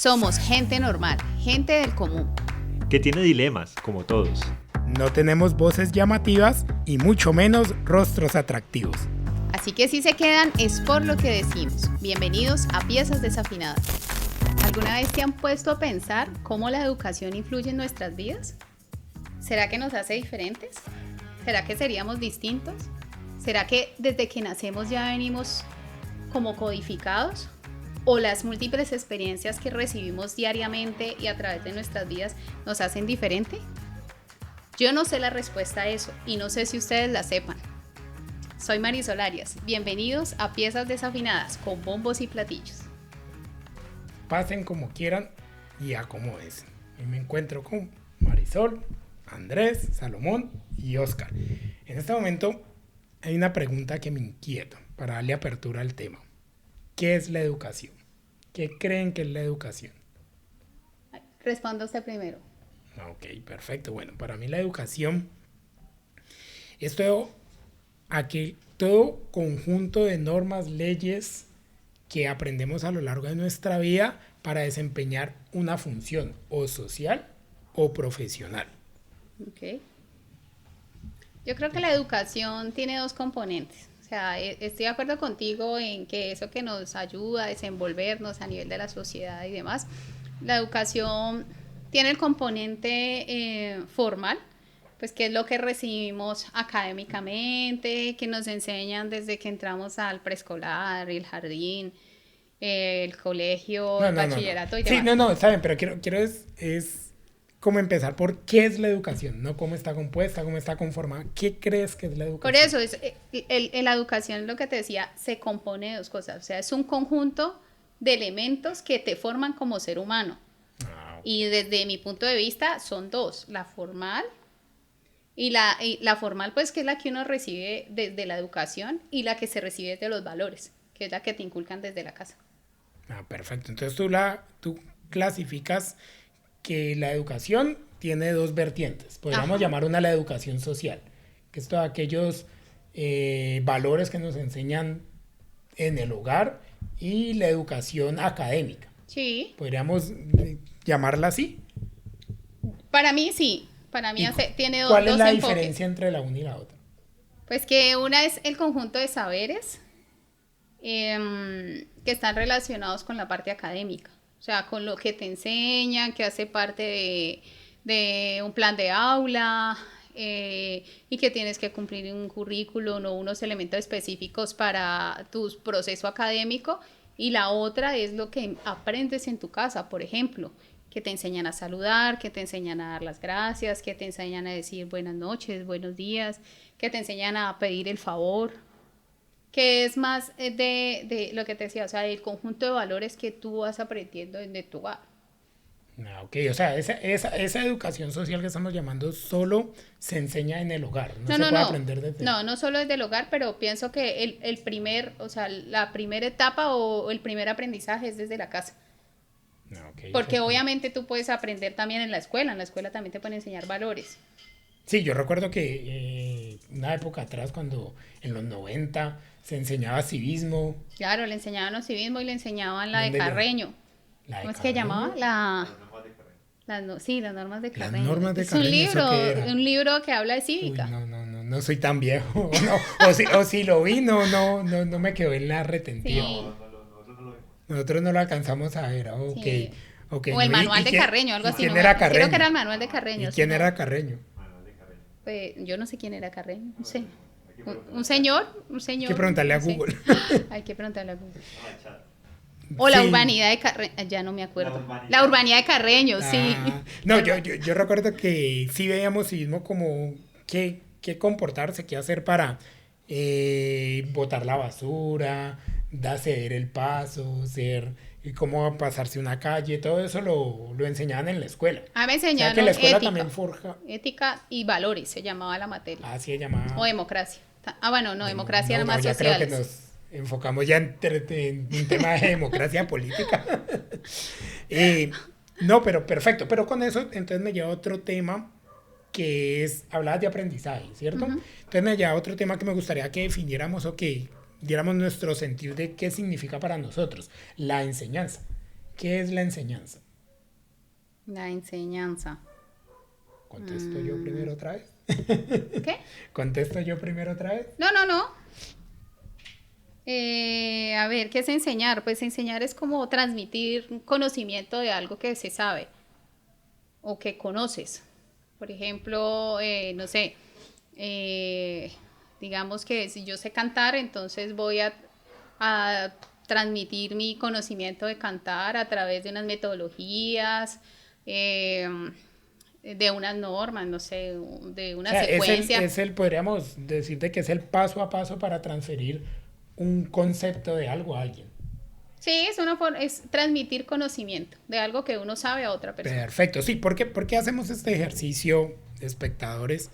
Somos gente normal, gente del común. Que tiene dilemas, como todos. No tenemos voces llamativas y mucho menos rostros atractivos. Así que si se quedan es por lo que decimos. Bienvenidos a Piezas Desafinadas. ¿Alguna vez te han puesto a pensar cómo la educación influye en nuestras vidas? ¿Será que nos hace diferentes? ¿Será que seríamos distintos? ¿Será que desde que nacemos ya venimos como codificados? ¿O las múltiples experiencias que recibimos diariamente y a través de nuestras vidas nos hacen diferente? Yo no sé la respuesta a eso y no sé si ustedes la sepan. Soy Marisol Arias. Bienvenidos a Piezas Desafinadas con bombos y platillos. Pasen como quieran y acomódense. Y me encuentro con Marisol, Andrés, Salomón y Oscar. En este momento hay una pregunta que me inquieta para darle apertura al tema. ¿Qué es la educación? ¿Qué creen que es la educación? Responda usted primero. Ok, perfecto. Bueno, para mí la educación es todo conjunto de normas, leyes que aprendemos a lo largo de nuestra vida para desempeñar una función o social o profesional. Okay. Yo creo que la educación tiene dos componentes. O sea, estoy de acuerdo contigo en que eso que nos ayuda a desenvolvernos a nivel de la sociedad y demás, la educación tiene el componente formal, pues que es lo que recibimos académicamente, que nos enseñan desde que entramos al preescolar, el jardín, el colegio, el bachillerato y demás. Sí, está bien, pero quiero es como empezar por qué es la educación, no cómo está compuesta, cómo está conformada. ¿Qué crees que es la educación? Por eso, la educación, lo que te decía, se compone de dos cosas. O sea, es un conjunto de elementos que te forman como ser humano. Okay. Y desde mi punto de vista son dos, la formal y la formal, pues que es la que uno recibe desde la educación, y la que se recibe de los valores, que es la que te inculcan desde la casa. Perfecto. Entonces tú clasificas que la educación tiene dos vertientes. Podríamos llamar una la educación social, que es todos aquellos valores que nos enseñan en el hogar, y la educación académica. Sí. ¿Podríamos llamarla así? Para mí sí. Para mí tiene dos enfoques. ¿Cuál es la diferencia entre la una y la otra? Pues que una es el conjunto de saberes que están relacionados con la parte académica. O sea, con lo que te enseñan, que hace parte de un plan de aula, y que tienes que cumplir un currículum o unos elementos específicos para tu proceso académico. Y la otra es lo que aprendes en tu casa, por ejemplo, que te enseñan a saludar, que te enseñan a dar las gracias, que te enseñan a decir buenas noches, buenos días, que te enseñan a pedir el favor, que es más de lo que te decía, o sea, el conjunto de valores que tú vas aprendiendo desde tu hogar. Ok, o sea, esa educación social que estamos llamando solo se enseña en el hogar, no se puede aprender desde... No solo desde el hogar, pero pienso que la primera etapa o el primer aprendizaje es desde la casa. Okay, porque obviamente tú puedes aprender también en la escuela también te pueden enseñar valores. Sí, yo recuerdo que una época atrás, cuando en los 90 se enseñaba civismo. Claro, le enseñaban civismo y le enseñaban la de Carreño. ¿Cómo es que llamaba? Las normas de Carreño. Las normas de Carreño. Es un libro que habla de cívica. Uy, no soy tan viejo. o si lo vi, no me quedó en la retentiva. Sí. Nosotros no lo alcanzamos a ver. Okay. O el manual de Carreño, algo así. ¿Quién era Carreño? Creo que era el manual de Carreño. ¿Y quién era Carreño? Pues, yo no sé quién era Carreño, no sé. ¿Un señor? Hay que preguntarle a Google. Hay que preguntarle a Google. O la urbanidad de Carreño, ya no me acuerdo. La urbanidad de Carreño, sí. No, yo recuerdo que sí veíamos civismo como qué comportarse, qué hacer para botar la basura, ceder el paso, cómo pasarse una calle, todo eso lo enseñaban en la escuela. Me enseñaron, o sea, que la escuela también forja ética y valores, se llamaba la materia. Sí se llamaba. O democracia. Democracia era más sociales. Creo que nos enfocamos ya en un tema de democracia política. Pero perfecto. Pero con eso, entonces me lleva a otro tema que es, hablabas de aprendizaje, ¿cierto? Uh-huh. Entonces me lleva a otro tema que me gustaría que definiéramos o que diéramos nuestro sentir de qué significa para nosotros la enseñanza. ¿Qué es la enseñanza? La enseñanza. ¿Contesto yo primero otra vez? ¿Qué? ¿Contesto yo primero otra vez? No. A ver, ¿qué es enseñar? Pues enseñar es como transmitir un conocimiento de algo que se sabe o que conoces. Por ejemplo, no sé, digamos que si yo sé cantar, entonces voy a transmitir mi conocimiento de cantar a través de unas metodologías, de unas normas, no sé, de una secuencia. Podríamos decirte que es el paso a paso para transferir un concepto de algo a alguien. Sí, es transmitir conocimiento de algo que uno sabe a otra persona. Perfecto, sí, ¿por qué hacemos este ejercicio, espectadores?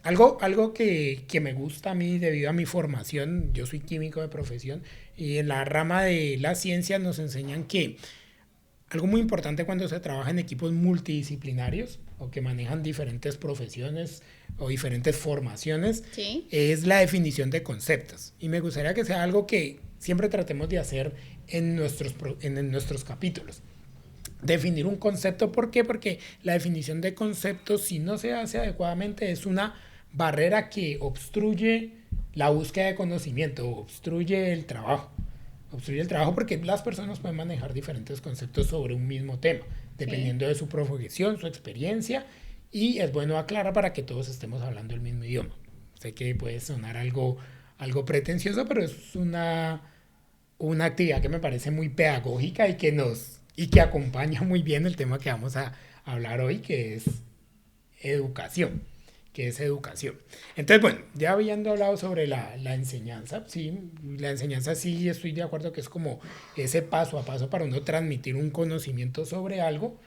Algo que me gusta a mí debido a mi formación, yo soy químico de profesión, y en la rama de la ciencia nos enseñan que algo muy importante cuando se trabaja en equipos multidisciplinarios o que manejan diferentes profesiones o diferentes formaciones, ¿Sí? Es la definición de conceptos. Y me gustaría que sea algo que siempre tratemos de hacer en nuestros capítulos. Definir un concepto, ¿por qué? Porque la definición de conceptos, si no se hace adecuadamente, es una barrera que obstruye la búsqueda de conocimiento, obstruye el trabajo. Obstruye el trabajo porque las personas pueden manejar diferentes conceptos sobre un mismo tema, dependiendo de su profesión, su experiencia, y es bueno aclarar para que todos estemos hablando el mismo idioma. Sé que puede sonar algo pretencioso, pero es una actividad que me parece muy pedagógica y que acompaña muy bien el tema que vamos a hablar hoy, que es educación. Entonces, bueno, ya habiendo hablado sobre la enseñanza, sí, la enseñanza sí estoy de acuerdo que es como ese paso a paso para uno transmitir un conocimiento sobre algo,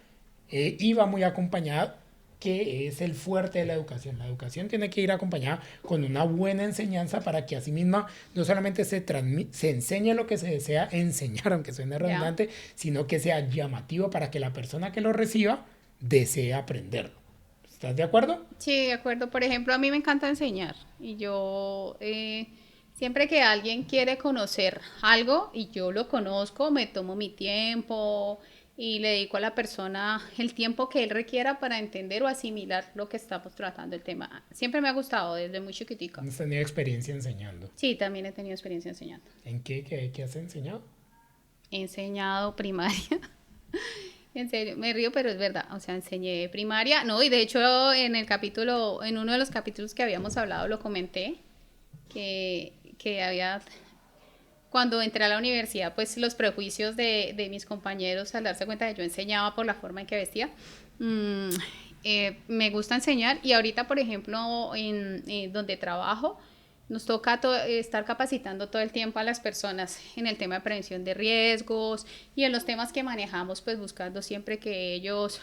y va muy acompañada, que es el fuerte de la educación. La educación tiene que ir acompañada con una buena enseñanza para que así misma no solamente se enseñe lo que se desea enseñar, aunque suene redundante, sino que sea llamativo para que la persona que lo reciba desee aprenderlo. ¿Estás de acuerdo? Sí, de acuerdo. Por ejemplo, a mí me encanta enseñar y yo siempre que alguien quiere conocer algo y yo lo conozco, me tomo mi tiempo y le dedico a la persona el tiempo que él requiera para entender o asimilar lo que estamos tratando el tema. Siempre me ha gustado desde muy chiquitica. ¿Has tenido experiencia enseñando? Sí, también he tenido experiencia enseñando. ¿En qué has enseñado? He enseñado primaria. En serio, me río, pero es verdad. O sea, enseñé primaria, no, y de hecho en uno de los capítulos que habíamos hablado lo comenté, que cuando entré a la universidad, pues los prejuicios de mis compañeros al darse cuenta de que yo enseñaba por la forma en que vestía. Me gusta enseñar y ahorita, por ejemplo, en donde trabajo, nos toca estar capacitando todo el tiempo a las personas en el tema de prevención de riesgos y en los temas que manejamos, pues buscando siempre que ellos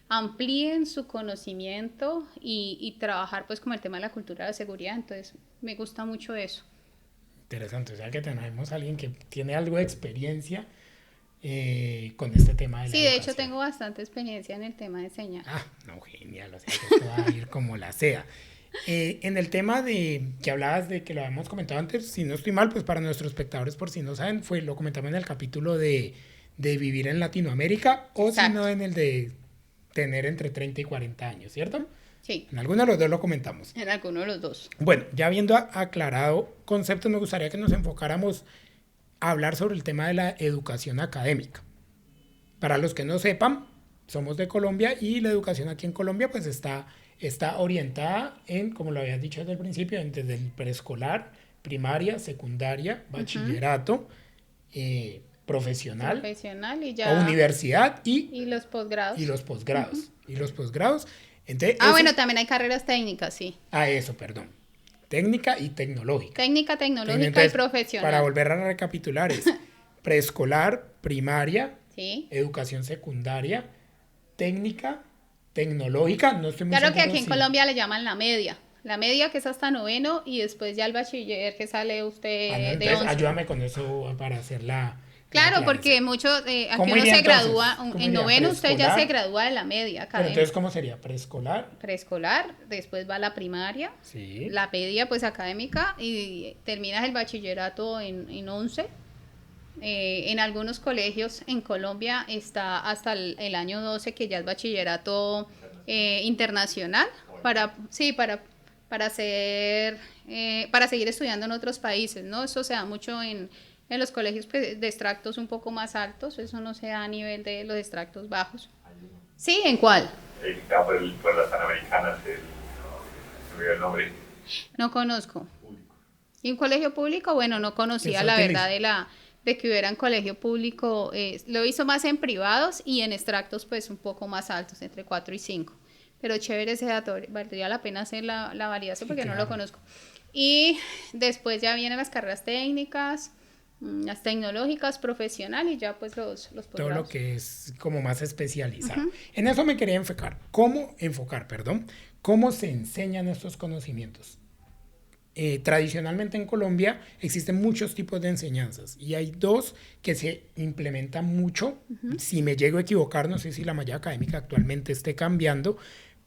amplíen su conocimiento y trabajar pues como el tema de la cultura de seguridad. Entonces me gusta mucho eso. Interesante, o sea que tenemos a alguien que tiene algo de experiencia con este tema de la Sí, de educación. hecho tengo bastante experiencia en el tema de enseñar. Ah, no, genial, o sea que esto va a ir como la sea. En el tema de que hablabas de que lo habíamos comentado antes, si no estoy mal, pues para nuestros espectadores, por si no saben, lo comentamos en el capítulo de vivir en Latinoamérica, o si no en el de tener entre 30 y 40 años, ¿cierto? Sí. En alguno de los dos lo comentamos. En alguno de los dos. Bueno, ya habiendo aclarado conceptos, me gustaría que nos enfocáramos a hablar sobre el tema de la educación académica. Para los que no sepan, somos de Colombia y la educación aquí en Colombia pues está orientada en, como lo habías dicho desde el principio, desde el preescolar, primaria, secundaria, bachillerato, profesional y ya, o universidad y los posgrados. Y los posgrados. Entonces, bueno, también hay carreras técnicas, sí. Eso, perdón. Técnica y tecnológica. Técnica, tecnológica. Entonces, y profesional. Para volver a recapitular es preescolar, primaria, sí, educación secundaria, técnica, tecnológica, no estoy muy claro seguro que aquí en Colombia le llaman la media que es hasta noveno y después ya el bachiller que sale usted no, de entonces 11. ayúdame con eso para hacer la claro, porque muchos, aquí uno se gradúa, en noveno usted ya se gradúa de la media académica. Pero entonces, ¿cómo sería? Preescolar, después va la primaria, sí, la media pues académica y terminas el bachillerato en 11 En algunos colegios en Colombia está hasta el año 12, que ya es bachillerato internacional, sí, para hacer, para seguir estudiando en otros países, ¿no? Eso se da mucho en los colegios pues, de extractos un poco más altos, eso no se da a nivel de los extractos bajos. Sí, ¿en cuál? Por las Panamericanas, me olvidó el nombre. No conozco. ¿Y un colegio público? Bueno, no conocía la verdad de que hubiera un colegio público. Lo hizo más en privados y en extractos pues un poco más altos, entre 4 y 5. Pero chévere ese dato, valdría la pena hacer la validación porque no lo conozco. Y después ya vienen las carreras técnicas, las tecnológicas, profesional y ya pues los posgrados. Todo lo que es como más especializado. En eso me quería enfocar. ¿Cómo se enseñan estos conocimientos? Tradicionalmente en Colombia existen muchos tipos de enseñanzas y hay dos que se implementan mucho. Si me llego a equivocar, no sé si la malla académica actualmente esté cambiando,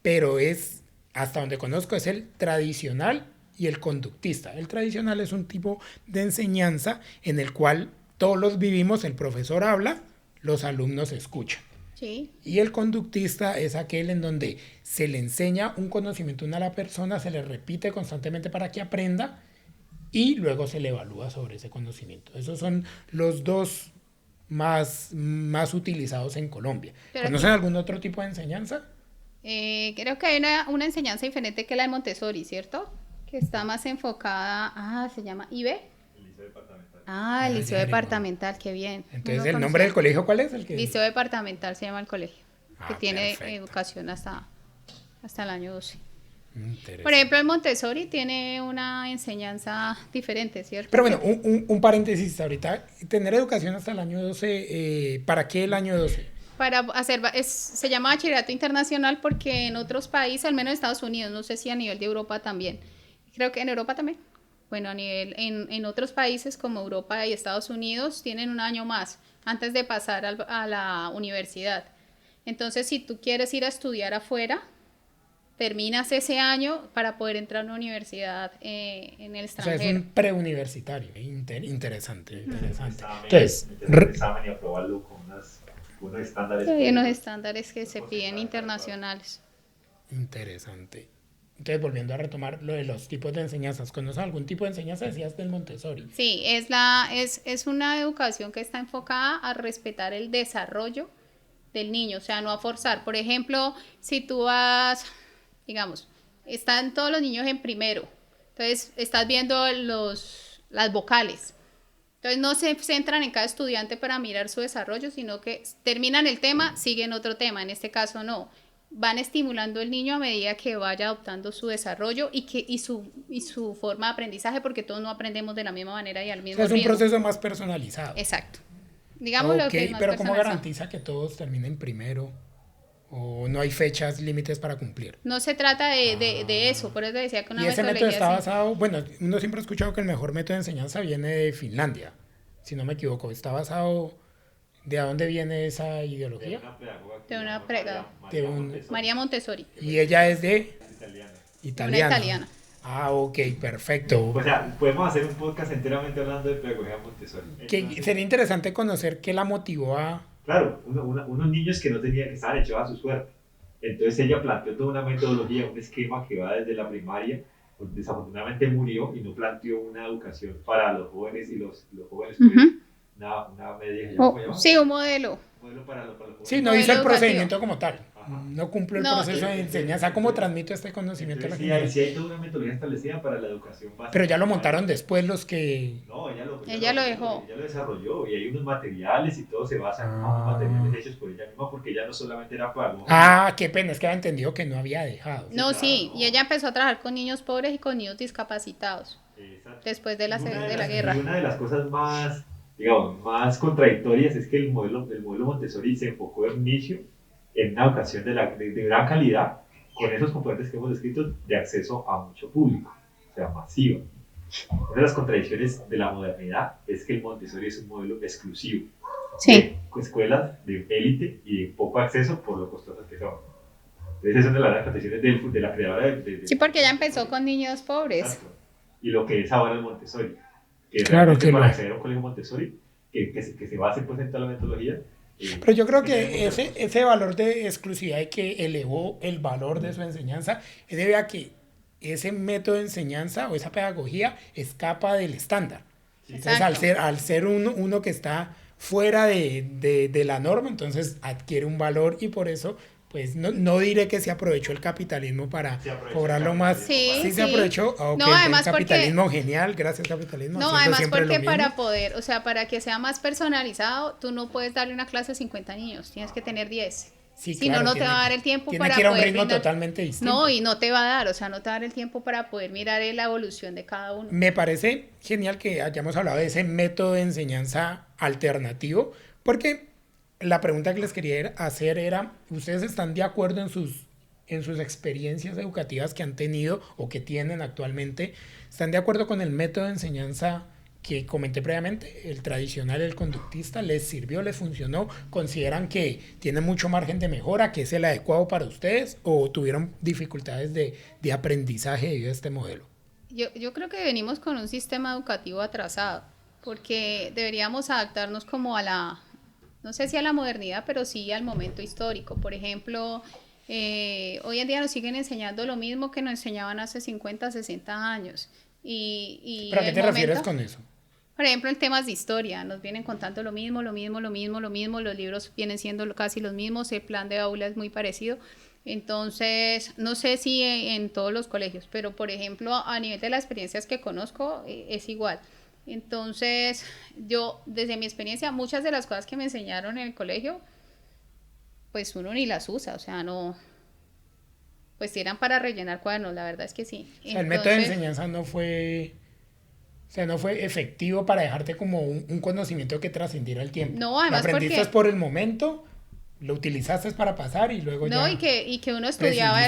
pero es, hasta donde conozco, es el tradicional y el conductista. El tradicional es un tipo de enseñanza en el cual todos los vivimos, el profesor habla, los alumnos escuchan. Sí. Y el conductista es aquel en donde se le enseña un conocimiento a la persona, se le repite constantemente para que aprenda y luego se le evalúa sobre ese conocimiento. Esos son los dos más utilizados en Colombia. ¿Conocen algún otro tipo de enseñanza? Creo que hay una enseñanza diferente que la de Montessori, ¿cierto? Que está más enfocada, se llama IB. El liceo departamental, qué bien. Entonces, ¿el nombre del colegio cuál es? Liceo departamental se llama el colegio, que tiene perfecto. Educación hasta el año 12. Interesante. Por ejemplo, el Montessori tiene una enseñanza diferente, ¿cierto? Pero bueno, un paréntesis ahorita. Tener educación hasta el año 12, ¿para qué el año 12? Se llama bachillerato internacional porque en otros países, al menos en Estados Unidos, no sé si a nivel de Europa también, creo que en Europa también. Bueno, en otros países como Europa y Estados Unidos tienen un año más antes de pasar a la universidad. Entonces, si tú quieres ir a estudiar afuera, terminas ese año para poder entrar a una universidad en el extranjero. O sea, es un preuniversitario. Interesante. Entonces, examen y aprobarlo con unos estándares. Sí, hay unos estándares que se piden internacionales. Interesante. Entonces, volviendo a retomar lo de los tipos de enseñanzas, ¿conoces algún tipo de enseñanza? Decías del Montessori. Sí, es una educación que está enfocada a respetar el desarrollo del niño, o sea, no a forzar. Por ejemplo, si tú vas, digamos, están todos los niños en primero, entonces estás viendo las vocales. Entonces no se centran en cada estudiante para mirar su desarrollo, sino que terminan el tema, siguen otro tema. En este caso no. Van estimulando el niño a medida que vaya adoptando su desarrollo y su forma de aprendizaje, porque todos no aprendemos de la misma manera y al mismo tiempo. Es un ritmo. Proceso más personalizado. Exacto. Digamos lo que es más pero ¿cómo personalizado. garantiza que todos terminen primero? ¿O no hay fechas límites para cumplir? No se trata de eso, por eso decía que una y ese metodología método está así. basado, bueno, uno siempre ha escuchado que el mejor método de enseñanza viene de Finlandia, si no me equivoco. ¿Está basado, de dónde viene esa ideología? De una pedagoga. María Montessori. Y ella es de Una italiana. Ok, perfecto. O sea, podemos hacer un podcast enteramente hablando de pedagogía Montessori. Sería interesante conocer qué la motivó a... Claro, unos niños que estaban echados a su suerte. Entonces ella planteó toda una metodología, un esquema que va desde la primaria. Pues desafortunadamente murió y no planteó una educación para los jóvenes y los jóvenes. Una media. Sí, un modelo. Para los jóvenes. Sí, no hizo el procedimiento como tal. Ajá. No cumple el proceso de enseñanza. ¿Cómo transmito este conocimiento a la gente? Sí, hay toda una metodología establecida para la educación básica. Pero ya lo montaron después los que... No, ella lo dejó. Ella lo desarrolló y hay unos materiales y todo se basa en unos materiales hechos por ella misma porque ella no solamente era para... qué pena, es que había entendido que no había dejado. No, sí, y ella empezó a trabajar con niños pobres y con niños discapacitados. Exacto. Después de la guerra. Y una de las cosas más contradictorias es que el modelo Montessori se enfocó en inicio en una educación de gran calidad, con esos componentes que hemos descrito, de acceso a mucho público, o sea, masivo. Una de las contradicciones de la modernidad es que el Montessori es un modelo exclusivo. Sí. De escuelas de élite y de poco acceso por lo costosas que son. Entonces, esa es una de las contradicciones de la creadora Sí, porque ella empezó con niños pobres. Exacto. Y lo que es ahora el Montessori. Que claro que para acceder a un colegio Montessori que se base pues en toda la metodología. Pero yo creo que ese valor de exclusividad que elevó el valor de su enseñanza es debido a que ese método de enseñanza o esa pedagogía escapa del estándar. Sí. Entonces, al ser uno que está fuera de la norma, entonces adquiere un valor y por eso, pues no diré que se aprovechó el capitalismo para cobrarlo más. Sí, se aprovechó. Okay, no, además capitalismo porque, genial, gracias capitalismo. no, además porque para poder, o sea, para que sea más personalizado, tú no puedes darle una clase a 50 niños, tienes que tener 10. Sí, si no, no te va a dar el tiempo para que ir a un poder ritmo brindar, totalmente distinto. No, y no te va a dar, o sea, no te va a dar el tiempo para poder mirar la evolución de cada uno. Me parece genial que hayamos hablado de ese método de enseñanza alternativo, porque la pregunta que les quería hacer era, ¿ustedes están de acuerdo en sus experiencias educativas que han tenido o que tienen actualmente? ¿Están de acuerdo con el método de enseñanza que comenté previamente, el tradicional, el conductista? ¿Les sirvió, les funcionó? ¿Consideran que tiene mucho margen de mejora, que es el adecuado para ustedes, o tuvieron dificultades de aprendizaje debido a este modelo? Yo creo que venimos con un sistema educativo atrasado, porque deberíamos adaptarnos como no sé si a la modernidad, pero sí al momento histórico. Por ejemplo, hoy en día nos siguen enseñando lo mismo que nos enseñaban hace 50, 60 años. ¿Pero a qué te refieres con eso? Por ejemplo, en temas de historia, nos vienen contando lo mismo, los libros vienen siendo casi los mismos, el plan de aula es muy parecido. Entonces, no sé si en todos los colegios, pero por ejemplo, a nivel de las experiencias que conozco, es igual. Entonces, yo, desde mi experiencia, muchas de las cosas que me enseñaron en el colegio, pues uno ni las usa, o sea, no, pues eran para rellenar cuadernos, la verdad es que sí. O sea, el método de enseñanza no fue efectivo para dejarte como un conocimiento que trascendiera el tiempo. No, además lo aprendiste por el momento, lo utilizaste para pasar y luego no, ya... y que uno estudiaba,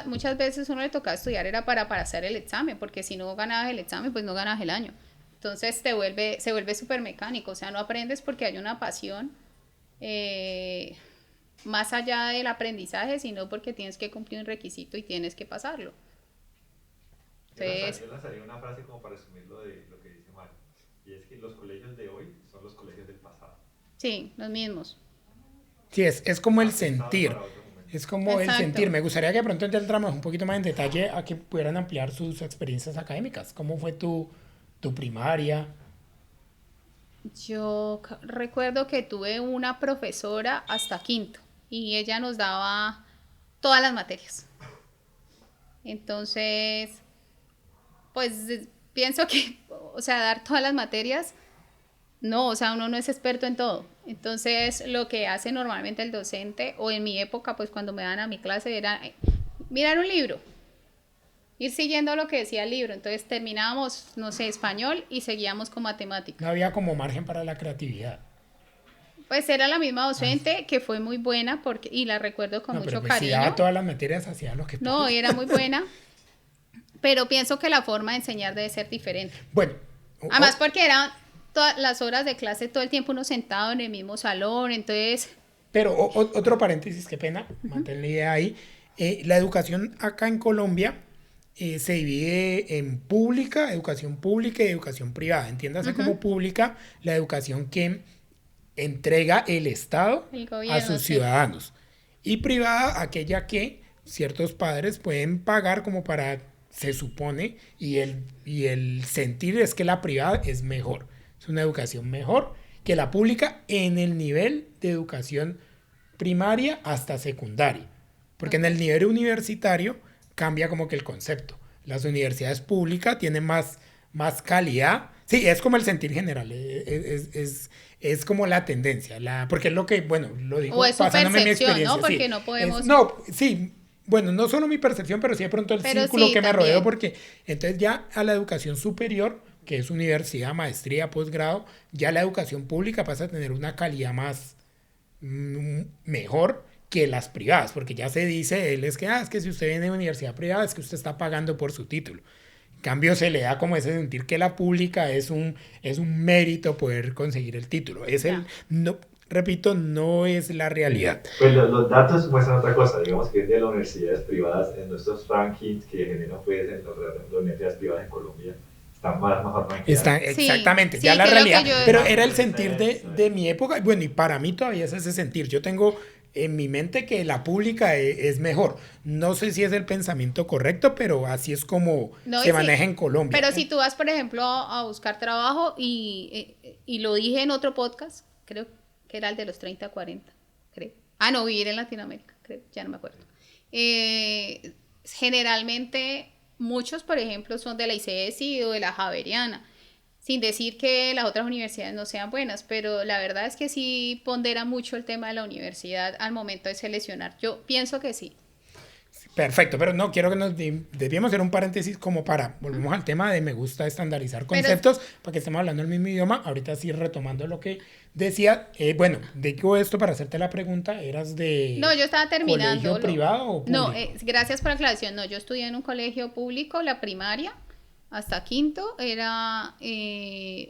muchas veces uno le tocaba estudiar era para hacer el examen, porque si no ganabas el examen, pues no ganabas el año. Entonces se vuelve súper mecánico, o sea, no aprendes porque hay una pasión más allá del aprendizaje, sino porque tienes que cumplir un requisito y tienes que pasarlo. Entonces, yo lanzaría una frase como para resumir lo que dice Mario, y es que los colegios de hoy son los colegios del pasado. Sí, los mismos. Sí, es como el sentir. Es como Exacto. el sentir. Me gustaría que de pronto entráramos un poquito más en detalle a que pudieran ampliar sus experiencias académicas. ¿Cómo fue tu primaria? Yo recuerdo que tuve una profesora hasta quinto y ella nos daba todas las materias. Entonces, pues pienso que, o sea, dar todas las materias, no, o sea, uno no es experto en todo. Entonces, lo que hace normalmente el docente, o en mi época, pues cuando me dan a mi clase, era mirar un libro, ir siguiendo lo que decía el libro. Entonces terminábamos, no sé, español y seguíamos con matemáticas. No había como margen para la creatividad. Pues era la misma docente que fue muy buena y la recuerdo con mucho pues cariño. Si daba todas las materias, hacía lo que No, era muy buena, pero pienso que la forma de enseñar debe ser diferente. Bueno. Además porque eran todas las horas de clase, todo el tiempo uno sentado en el mismo salón, entonces... Pero otro paréntesis, qué pena, mantén la idea ahí. La educación acá en Colombia se divide en educación pública y educación privada. Entiéndase como pública la educación que entrega el Estado a sus ciudadanos. Y privada, aquella que ciertos padres pueden pagar como para, se supone, y el sentir es que la privada es mejor. Es una educación mejor que la pública en el nivel de educación primaria hasta secundaria. Porque en el nivel universitario cambia como que el concepto. Las universidades públicas tienen más calidad. Sí, es como el sentir general. Es como la tendencia. Porque es lo que, bueno, lo digo o es su basándome en mi percepción, experiencia. ¿no? Porque sí, no podemos... Bueno, no solo mi percepción, pero sí de pronto el círculo que me rodeo, porque entonces ya a la educación superior, que es universidad, maestría, posgrado, ya la educación pública pasa a tener una calidad más mejor que las privadas, porque ya se dice, es que si usted viene de universidad privada es que usted está pagando por su título. En cambio se le da como ese sentir que la pública es un mérito poder conseguir el título. Repito, no es la realidad. Pues los datos muestran otra cosa. Digamos que hoy en día las universidades privadas, en nuestros rankings que generan pues, en las universidades privadas en Colombia, está más tranquila. Exactamente, Sí, ya sí, la que es lo realidad. que yo- Pero era el sentir de mi época. Bueno, y para mí todavía es ese sentir. Yo tengo en mi mente que la pública es mejor. No sé si es el pensamiento correcto, pero así es como No, se y sí, maneja en Colombia. pero si tú vas, por ejemplo, a buscar trabajo y lo dije en otro podcast, creo que era el de los 30 a 40, creo. Ah, no, vivir en Latinoamérica, creo, ya no me acuerdo. Generalmente, muchos, por ejemplo, son de la ICESI o de la Javeriana, sin decir que las otras universidades no sean buenas, pero la verdad es que sí pondera mucho el tema de la universidad al momento de seleccionar. Yo pienso que sí. Perfecto, pero no, quiero que nos debíamos hacer un paréntesis como para, volvemos al tema de me gusta estandarizar Pero conceptos, para que estemos hablando el mismo idioma. Ahorita sí, retomando lo que decía, bueno, digo esto para hacerte la pregunta, ¿eras no, de yo estaba terminando. colegio privado o No, público? gracias por la aclaración. No, yo estudié en un colegio público, la primaria, hasta quinto. Era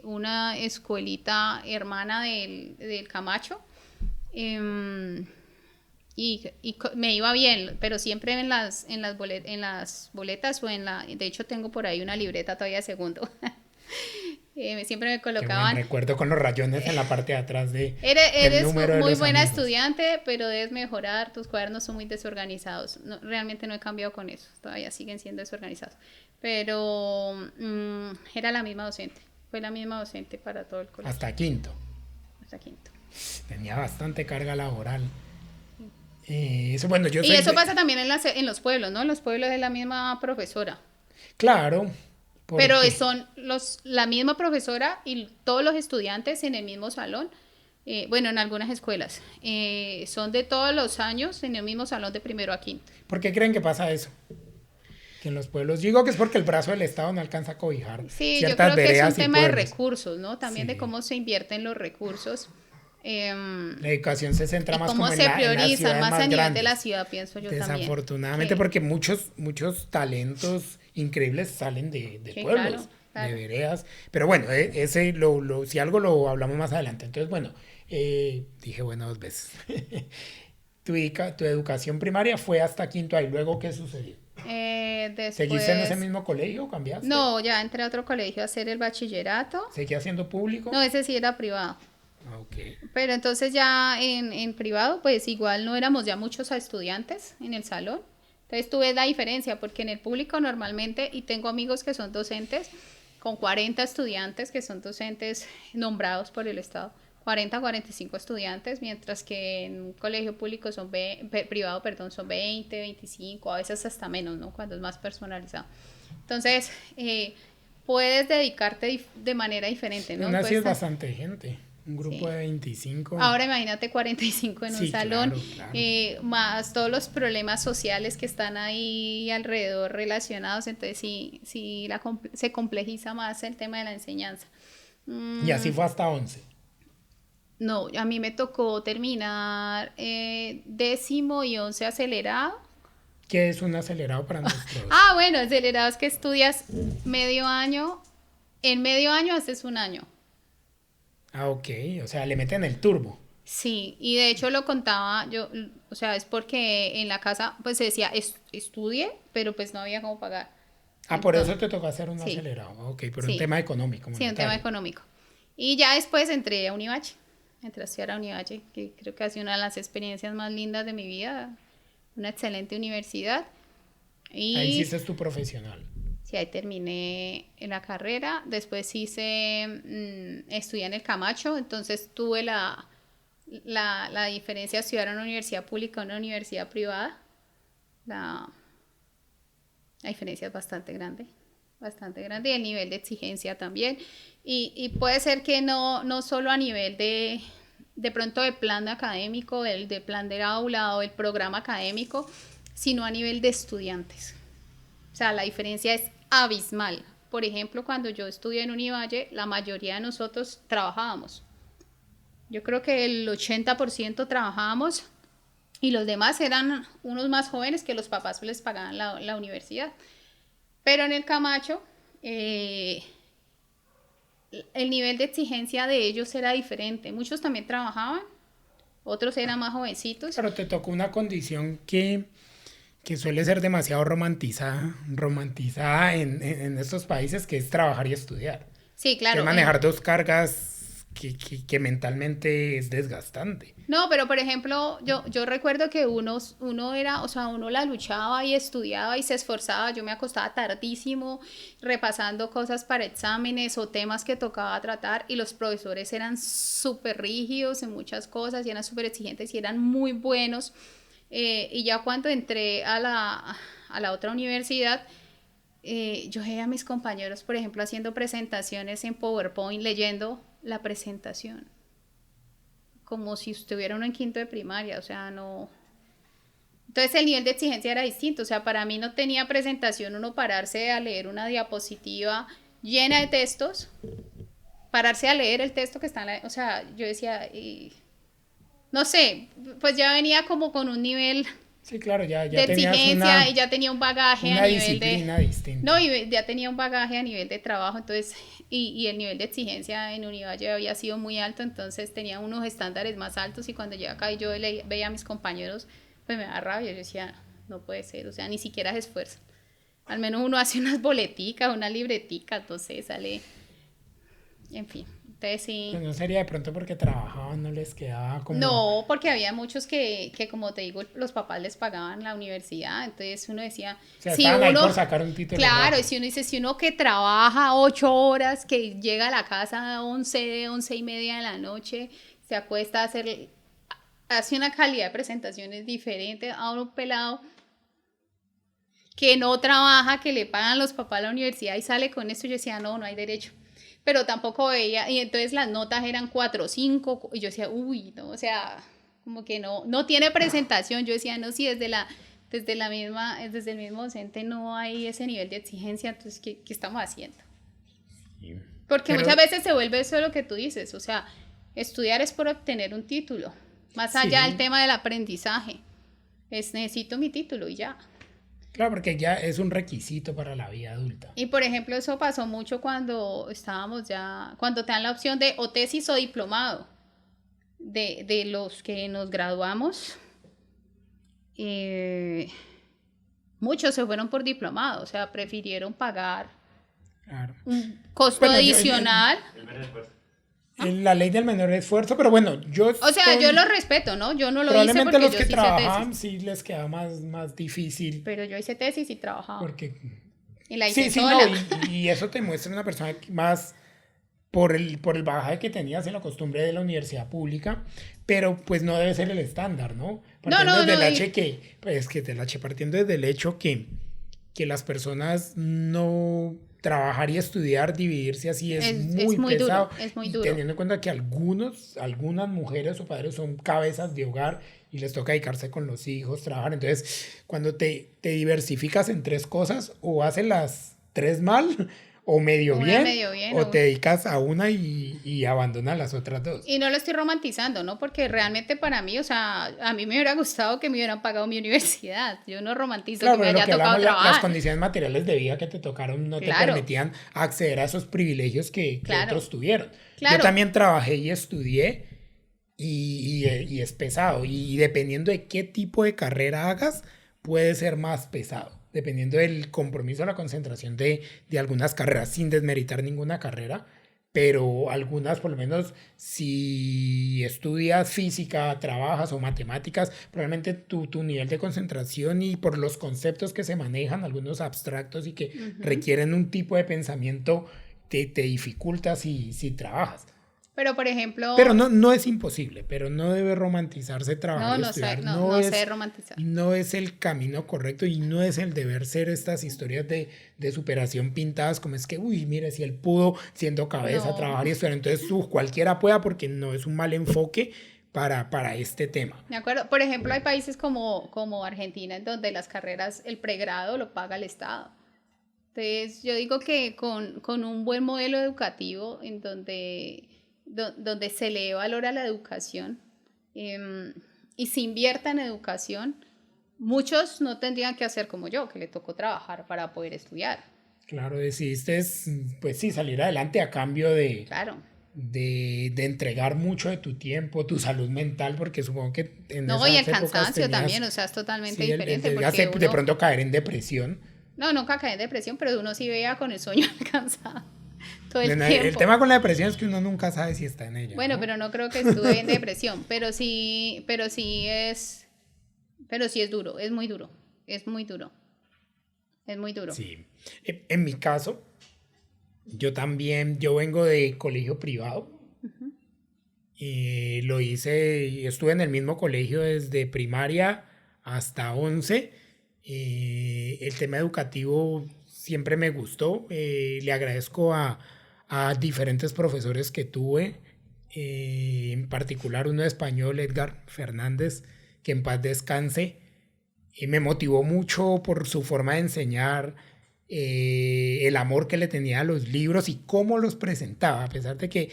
una escuelita hermana del Camacho. Em, me iba bien, pero siempre en las boletas o de hecho tengo por ahí una libreta todavía de segundo. Siempre me Qué buen colocaban. recuerdo con los rayones en la parte de atrás del Eres número de muy los buena amigos. estudiante, pero debes mejorar. Tus cuadernos son muy desorganizados. No, realmente no he cambiado con eso. Todavía siguen siendo desorganizados. Pero era la misma docente. Fue la misma docente para todo el colegio. Hasta quinto. Hasta quinto. Tenía bastante carga laboral. Eso, bueno, yo Y soy eso de- pasa también en los pueblos, ¿no? En los pueblos es la misma profesora. Claro. Pero porque- son la misma profesora y todos los estudiantes en el mismo salón. Bueno, en algunas escuelas. Son de todos los años en el mismo salón de primero a quinto. ¿Por qué creen que pasa eso? Que en los pueblos, digo que es porque el brazo del Estado no alcanza a cobijar Sí, yo ciertas creo que es un veredas y tema de pueblos. recursos, ¿no? También Sí. de cómo se invierten los recursos. La educación se centra Y más cómo como se en las priorizan ciudades más más a nivel grandes. de la ciudad, pienso yo también. Desafortunadamente, Sí. porque muchos talentos increíbles salen de Sí, pueblos, claro, claro. de veredas. Pero bueno, si algo lo hablamos más adelante. Entonces, bueno, dije bueno 2 veces. Tu educación primaria fue hasta quinto ahí. ¿Luego qué sucedió? ¿Seguiste en ese Después, mismo colegio o cambiaste? no, ya entré a otro colegio a hacer el bachillerato. ¿Seguías siendo público? No, ese sí era privado. Ah, ok. Pero entonces ya en privado, pues igual no éramos ya muchos estudiantes en el salón. Entonces tuve la diferencia, porque en el público normalmente, y tengo amigos que son docentes, con 40 estudiantes que son docentes nombrados por el Estado, 40 45 estudiantes, mientras que en un colegio público privado, perdón, son 20 25 a veces hasta menos, ¿no? Cuando es más personalizado. Entonces, puedes dedicarte de manera diferente, ¿no? Aún así Puedes es bastante gente. Un grupo Sí. de 25. Ahora imagínate 45 en un Sí, salón, claro. más todos los problemas sociales que están ahí alrededor relacionados, entonces sí se complejiza más el tema de la enseñanza. Y así fue hasta 11. No, a mí me tocó terminar 10º y 11 acelerado. ¿Qué es un acelerado para nosotros? Ah, bueno, acelerado es que estudias medio año, en medio año haces un año. Ah, ok. O sea, le meten el turbo. Sí, y de hecho lo contaba yo, o sea, es porque en la casa pues se decía estudie, pero pues no había cómo pagar. Ah, por eso Entonces, te tocó hacer un sí. acelerado. Ok, por Sí. un tema económico. Sí, un monetario. tema económico. Y ya después entré a Univalle, entré a estudiar a Univalle, que creo que ha sido una de las experiencias más lindas de mi vida, una excelente universidad. Y Ahí hiciste tu profesional. sí, ahí terminé en la carrera. Después estudié en el Camacho, entonces tuve la diferencia de estudiar en una universidad pública o una universidad privada. La diferencia es bastante grande y el nivel de exigencia también. Y puede ser que no solo a nivel de pronto del plan académico, del plan de aula o el programa académico, sino a nivel de estudiantes. O sea, la diferencia es abismal. Por ejemplo, cuando yo estudié en Univalle, la mayoría de nosotros trabajábamos. Yo creo que el 80% trabajábamos y los demás eran unos más jóvenes que los papás les pagaban la universidad. Pero en el Camacho, el nivel de exigencia de ellos era diferente. Muchos también trabajaban, otros eran más jovencitos. Pero te tocó una condición que que suele ser demasiado romantizada en estos países, que es trabajar y estudiar. Sí, Que claro. es manejar dos cargas que mentalmente es desgastante. No, pero por ejemplo, yo recuerdo que uno era, o sea, uno la luchaba y estudiaba y se esforzaba. Yo me acostaba tardísimo repasando cosas para exámenes o temas que tocaba tratar, y los profesores eran súper rígidos en muchas cosas y eran súper exigentes y eran muy buenos. Y ya cuando entré a la otra universidad, yo veía a mis compañeros, por ejemplo, haciendo presentaciones en PowerPoint, leyendo la presentación como si estuviera uno en quinto de primaria, o sea, no. Entonces el nivel de exigencia era distinto, o sea, para mí no tenía presentación uno pararse a leer una diapositiva llena de textos, pararse a leer el texto que está en la, o sea, yo decía, no sé, pues ya venía como con un nivel Sí, claro, ya de tenías exigencia y ya tenía un bagaje una a nivel disciplina de... distinta. No, y ya tenía un bagaje a nivel de trabajo, entonces, y el nivel de exigencia en Univalle había sido muy alto, entonces tenía unos estándares más altos, y cuando llegué acá y yo veía a mis compañeros, pues me da rabia, yo decía, no puede ser, o sea, ni siquiera se esfuerzan. Al menos uno hace unas boleticas, una libretica, entonces sale, en fin, entonces sí. Pues no sería de pronto porque trabajaban, no les quedaba como... No, porque había muchos que, como te digo, los papás les pagaban la universidad, entonces uno decía, O sea, si estaban ahí uno, por sacar un título claro, y rápido. si uno dice, si uno que trabaja 8 horas, que llega a la casa a 11:30 de la noche, se acuesta a hacer, hace una calidad de presentaciones diferente a un pelado que no trabaja, que le pagan los papás a la universidad y sale con esto, yo decía, no, no hay derecho. Pero tampoco veía, y entonces las notas eran 4 o 5, y yo decía, uy, no, o sea, como que no tiene presentación. Yo decía, no, si desde el mismo docente no hay ese nivel de exigencia, entonces, ¿qué estamos haciendo? Sí. Porque Pero, muchas veces se vuelve eso lo que tú dices, o sea, estudiar es por obtener un título, más allá del sí, tema del aprendizaje, necesito mi título y ya. claro, porque ya es un requisito para la vida adulta. Y por ejemplo, eso pasó mucho cuando cuando te dan la opción de o tesis o diplomado. De los que nos graduamos, muchos se fueron por diplomado, o sea, prefirieron pagar Claro. un costo Bueno, adicional. El menor esfuerzo. La ley del menor esfuerzo, pero bueno, O sea, yo lo respeto, ¿no? Yo no lo hice probablemente porque los yo que sí hice trabajaban tesis. sí les queda más difícil, Pero yo hice tesis y trabajaba. porque... Y la hice Sí, sola. no, y eso te muestra una persona más por el bagaje que tenías en la costumbre de la universidad pública, pero pues no debe ser el estándar, ¿no? Partiendo desde el hecho partiendo desde el hecho que las personas no trabajar y estudiar, dividirse así es muy muy pesado. duro, es muy Y duro. teniendo en cuenta que algunas mujeres o padres son cabezas de hogar y les toca dedicarse con los hijos, trabajar. Entonces, cuando te diversificas en tres cosas, o haces las tres mal, o medio Una bien, medio bien. o te dedicas a una y abandonas las otras dos. Y no lo estoy romantizando, ¿no? Porque realmente para mí, o sea, a mí me hubiera gustado que me hubieran pagado mi universidad. Yo no romantizo Claro, que me pero lo haya que tocado hablamos, las trabajar. condiciones materiales de vida que te tocaron no te Claro. permitían acceder a esos privilegios que Claro. otros tuvieron. Claro. Yo también trabajé y estudié y es pesado. Y dependiendo de qué tipo de carrera hagas, puede ser más pesado. Dependiendo del compromiso, la concentración de algunas carreras, sin desmeritar ninguna carrera. Pero algunas, por lo menos, si estudias física, trabajas o matemáticas, probablemente tu nivel de concentración y por los conceptos que se manejan, algunos abstractos y que requieren un tipo de pensamiento, te dificulta si trabajas. Pero, por ejemplo... Pero no es imposible, pero no debe romantizarse trabajar y estudiar. No sé romantizar. No es el camino correcto y no es el deber ser estas historias de superación pintadas como es que, uy, mire, si él pudo siendo cabeza, trabajar y estudiar, entonces cualquiera pueda, porque no es un mal enfoque para este tema. De acuerdo. Por ejemplo, hay países como Argentina en donde las carreras, el pregrado lo paga el Estado. Entonces, yo digo que con un buen modelo educativo en donde se le valora la educación y se invierta en educación, muchos no tendrían que hacer como yo, que le tocó trabajar para poder estudiar. Claro, decidiste, pues sí, salir adelante a cambio Claro. de entregar mucho de tu tiempo, tu salud mental, porque supongo que en No, esas y el épocas cansancio tenías, también, o sea, es totalmente sí, diferente. de hacer Porque de uno, pronto caer en depresión. no, nunca cae en depresión, pero uno sí veía con el sueño alcanzado todo el El tiempo. tema con la depresión es que uno nunca sabe si está en ella, Bueno, ¿no? pero no creo que estuve en depresión, pero sí es duro, es muy duro, es muy duro, es muy duro. Sí. En mi caso, yo vengo de colegio privado. Y lo hice, estuve en el mismo colegio desde primaria hasta 11. El tema educativo siempre me gustó. Le agradezco a diferentes profesores que tuve, en particular uno de español, Edgar Fernández, que en paz descanse. Me motivó mucho por su forma de enseñar, el amor que le tenía a los libros y cómo los presentaba, a pesar de que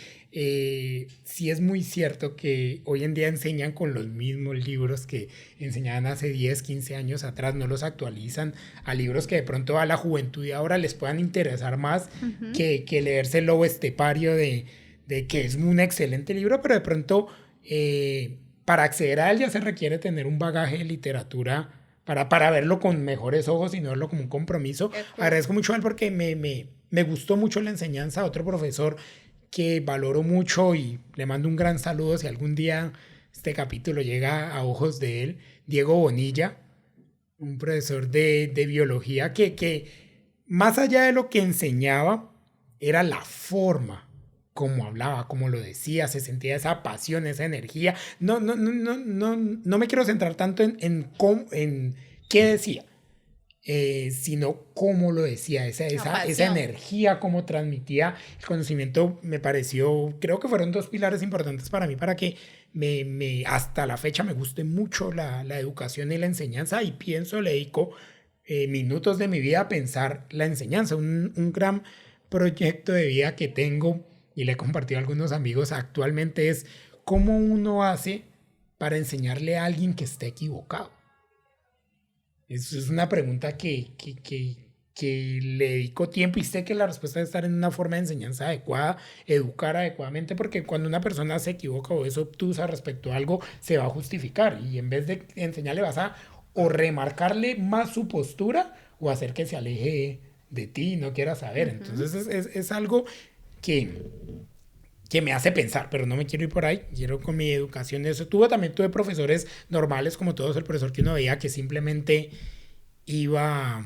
sí es muy cierto que hoy en día enseñan con los mismos libros que enseñaban hace 10, 15 años atrás, no los actualizan a libros que de pronto a la juventud de ahora les puedan interesar más que leerse el Lobo Estepario de que es un excelente libro, pero de pronto para acceder a él ya se requiere tener un bagaje de literatura para verlo con mejores ojos y no verlo como un compromiso. Agradezco mucho a él porque me gustó mucho la enseñanza. Otro profesor que valoro mucho y le mando un gran saludo si algún día este capítulo llega a ojos de él, Diego Bonilla, un profesor de biología que más allá de lo que enseñaba, era la forma como hablaba, como lo decía, se sentía esa pasión, esa energía. No me quiero centrar tanto en qué decía, sino cómo lo decía, esa energía, cómo transmitía el conocimiento. Me pareció, creo que fueron dos pilares importantes para mí, para que hasta la fecha me guste mucho la educación y la enseñanza, y le dedico minutos de mi vida a pensar la enseñanza, un gran proyecto de vida que tengo y le he compartido a algunos amigos actualmente, es cómo uno hace para enseñarle a alguien que esté equivocado. Eso es una pregunta que le dedico tiempo, y sé que la respuesta debe estar en una forma de enseñanza adecuada, educar adecuadamente, porque cuando una persona se equivoca o es obtusa respecto a algo, se va a justificar, y en vez de enseñarle vas a o remarcarle más su postura o hacer que se aleje de ti y no quiera saber. Entonces es algo que me hace pensar, pero no me quiero ir por ahí, quiero con mi educación eso. También tuve profesores normales como todos, el profesor que uno veía que simplemente iba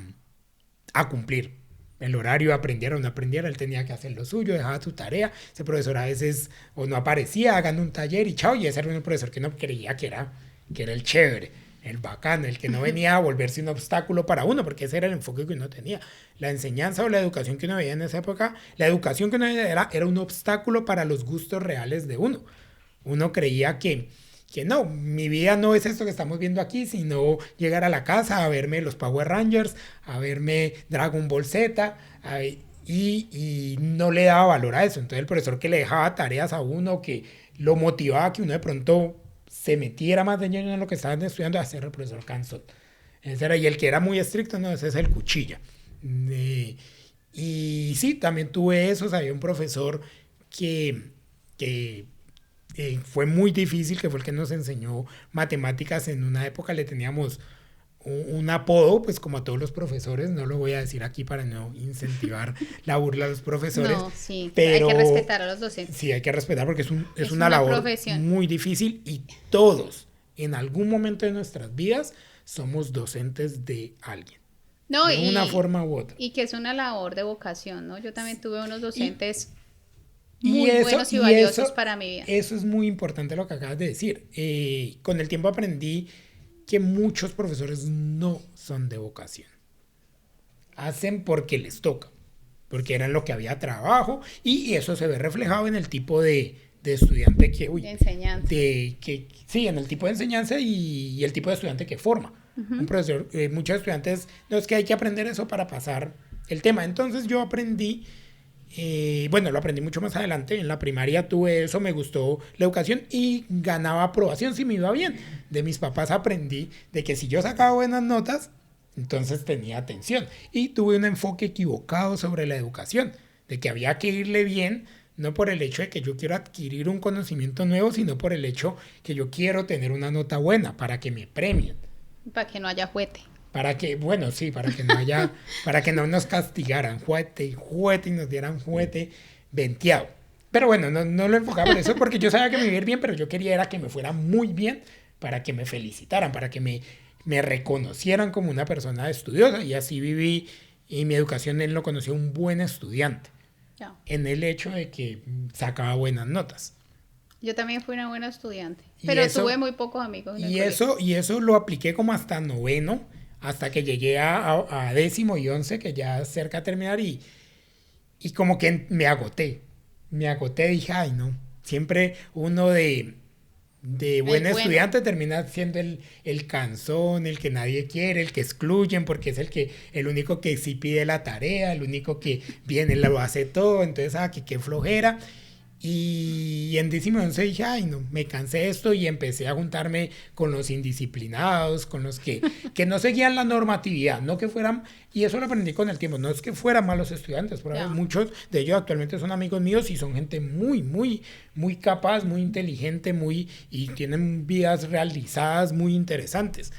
a cumplir el horario, aprendiera o no aprendiera, él tenía que hacer lo suyo, dejaba su tarea. Ese profesor a veces o no aparecía, hagan un taller y chao, y ese era un profesor que uno creía que era el chévere, el bacano, el que no venía a volverse un obstáculo para uno, porque ese era el enfoque que uno tenía. La enseñanza o la educación que uno veía en esa época, la educación que uno veía era un obstáculo para los gustos reales de uno. Uno creía que no, mi vida no es esto que estamos viendo aquí, sino llegar a la casa a verme los Power Rangers, a verme Dragon Ball Z, y no le daba valor a eso. Entonces el profesor que le dejaba tareas a uno, que lo motivaba a que uno de pronto se metiera más de lleno en lo que estaban estudiando, a ser el profesor Cansón. Ese era, y el que era muy estricto, no, ese es el Cuchilla. Y sí, también tuve eso. Había un profesor que fue muy difícil, que fue el que nos enseñó matemáticas en una época. Le teníamos un apodo, pues como a todos los profesores, no lo voy a decir aquí para no incentivar la burla a los profesores. No, sí, pero hay que respetar a los docentes. Sí, hay que respetar, porque es una labor profesión muy difícil, y todos en algún momento de nuestras vidas somos docentes de alguien. No, de una forma u otra. Y que es una labor de vocación, ¿no? Yo también tuve unos docentes buenos y y valiosos para mi vida. Eso es muy importante lo que acabas de decir. Con el tiempo aprendí que muchos profesores no son de vocación. Hacen porque les toca, porque era en lo que había trabajo, y eso se ve reflejado en el tipo de estudiante de enseñanza. Sí, en el tipo de enseñanza y el tipo de estudiante que forma. Un profesor, muchos estudiantes, no, es que hay que aprender eso para pasar el tema. Entonces yo aprendí, lo aprendí mucho más adelante. En la primaria tuve eso, me gustó la educación y ganaba aprobación si me iba bien. De mis papás aprendí de que si yo sacaba buenas notas, entonces tenía atención. Y tuve un enfoque equivocado sobre la educación, de que había que irle bien, no por el hecho de que yo quiero adquirir un conocimiento nuevo, sino por el hecho que yo quiero tener una nota buena para que me premien. Para que no haya juguete. Para que, bueno, sí, para que no haya, para que no nos castigaran, juguete y nos dieran juguete venteado. Pero bueno, no lo enfocaba por eso, porque yo sabía que me iba a ir bien, pero yo quería era que me fuera muy bien para que me felicitaran, para que me reconocieran como una persona estudiosa. Y así viví, y mi educación él lo conoció un buen estudiante, Ya. en el hecho de que sacaba buenas notas. Yo también fui una buena estudiante, Y pero eso- tuve muy pocos amigos en el Y eso lo apliqué como hasta noveno, hasta que llegué a décimo y 11, que ya cerca de terminar, y como que me agoté. Dije, ay no, siempre uno de buen bueno. estudiante termina siendo el cansón, el que nadie quiere, el que excluyen, porque es el único que sí pide la tarea, el único que viene, lo hace todo, entonces, que qué flojera. Y en décimo 11 dije, ay no, me cansé de esto y empecé a juntarme con los indisciplinados, con los que no seguían la normatividad, no que fueran, y eso lo aprendí con el tiempo, no es que fueran malos estudiantes, pero Ya. muchos de ellos actualmente son amigos míos y son gente muy, muy, muy capaz, muy inteligente, y tienen vidas realizadas muy interesantes.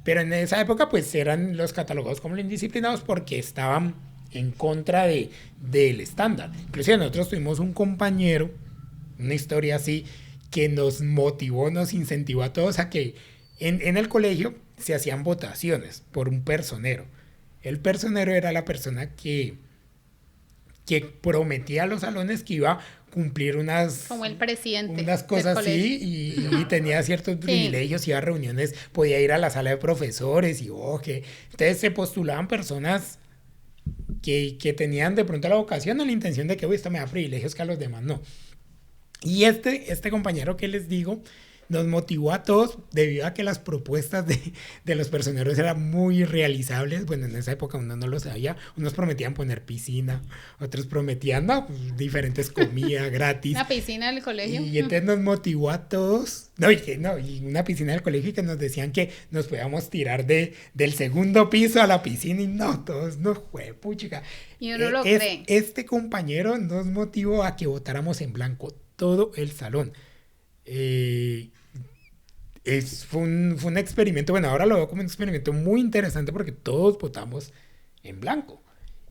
Pero en esa época pues eran los catalogados como los indisciplinados porque estaban en contra del estándar. Inclusive nosotros tuvimos un compañero, una historia así, que nos motivó, nos incentivó a todos a que en el colegio se hacían votaciones por un personero. El personero era la persona que prometía a los salones que iba a cumplir como el presidente unas cosas del así colegio. y tenía ciertos privilegios, iba a reuniones, podía ir a la sala de profesores entonces se postulaban personas que tenían de pronto la vocación o la intención de que esto me da privilegios que a los demás no. Y este compañero que les digo nos motivó a todos debido a que las propuestas de los personeros eran muy realizables. Bueno, en esa época uno no lo sabía. Unos prometían poner piscina, otros prometían diferentes comidas gratis. Una piscina del colegio. Y entonces nos motivó a todos. Y una piscina del colegio, y que nos decían que nos podíamos tirar del segundo piso a la piscina y todos nos fue, puchica. Y uno lo cree. Este compañero nos motivó a que votáramos en blanco todo el salón. Fue un experimento, bueno, ahora lo veo como un experimento muy interesante porque todos votamos en blanco.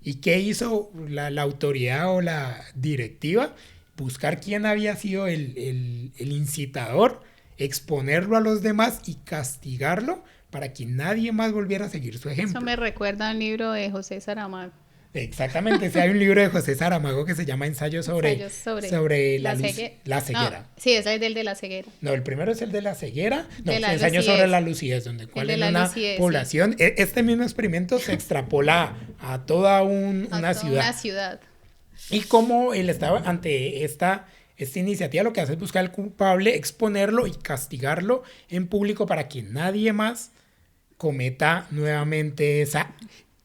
¿Y qué hizo la autoridad o la directiva? Buscar quién había sido el incitador, exponerlo a los demás y castigarlo para que nadie más volviera a seguir su ejemplo. Eso me recuerda al libro de José Saramago. Exactamente, hay un libro de José Saramago que se llama Ensayos sobre la ceguera. No, sí, ese es el de la ceguera. No, el primero es el de la ceguera. No, Ensayos sobre la lucidez, donde cuál es una lucidez, población. Sí. Este mismo experimento se extrapola a toda una ciudad. Una ciudad. Y como el Estado, ante esta iniciativa, lo que hace es buscar al culpable, exponerlo y castigarlo en público para que nadie más cometa nuevamente esa.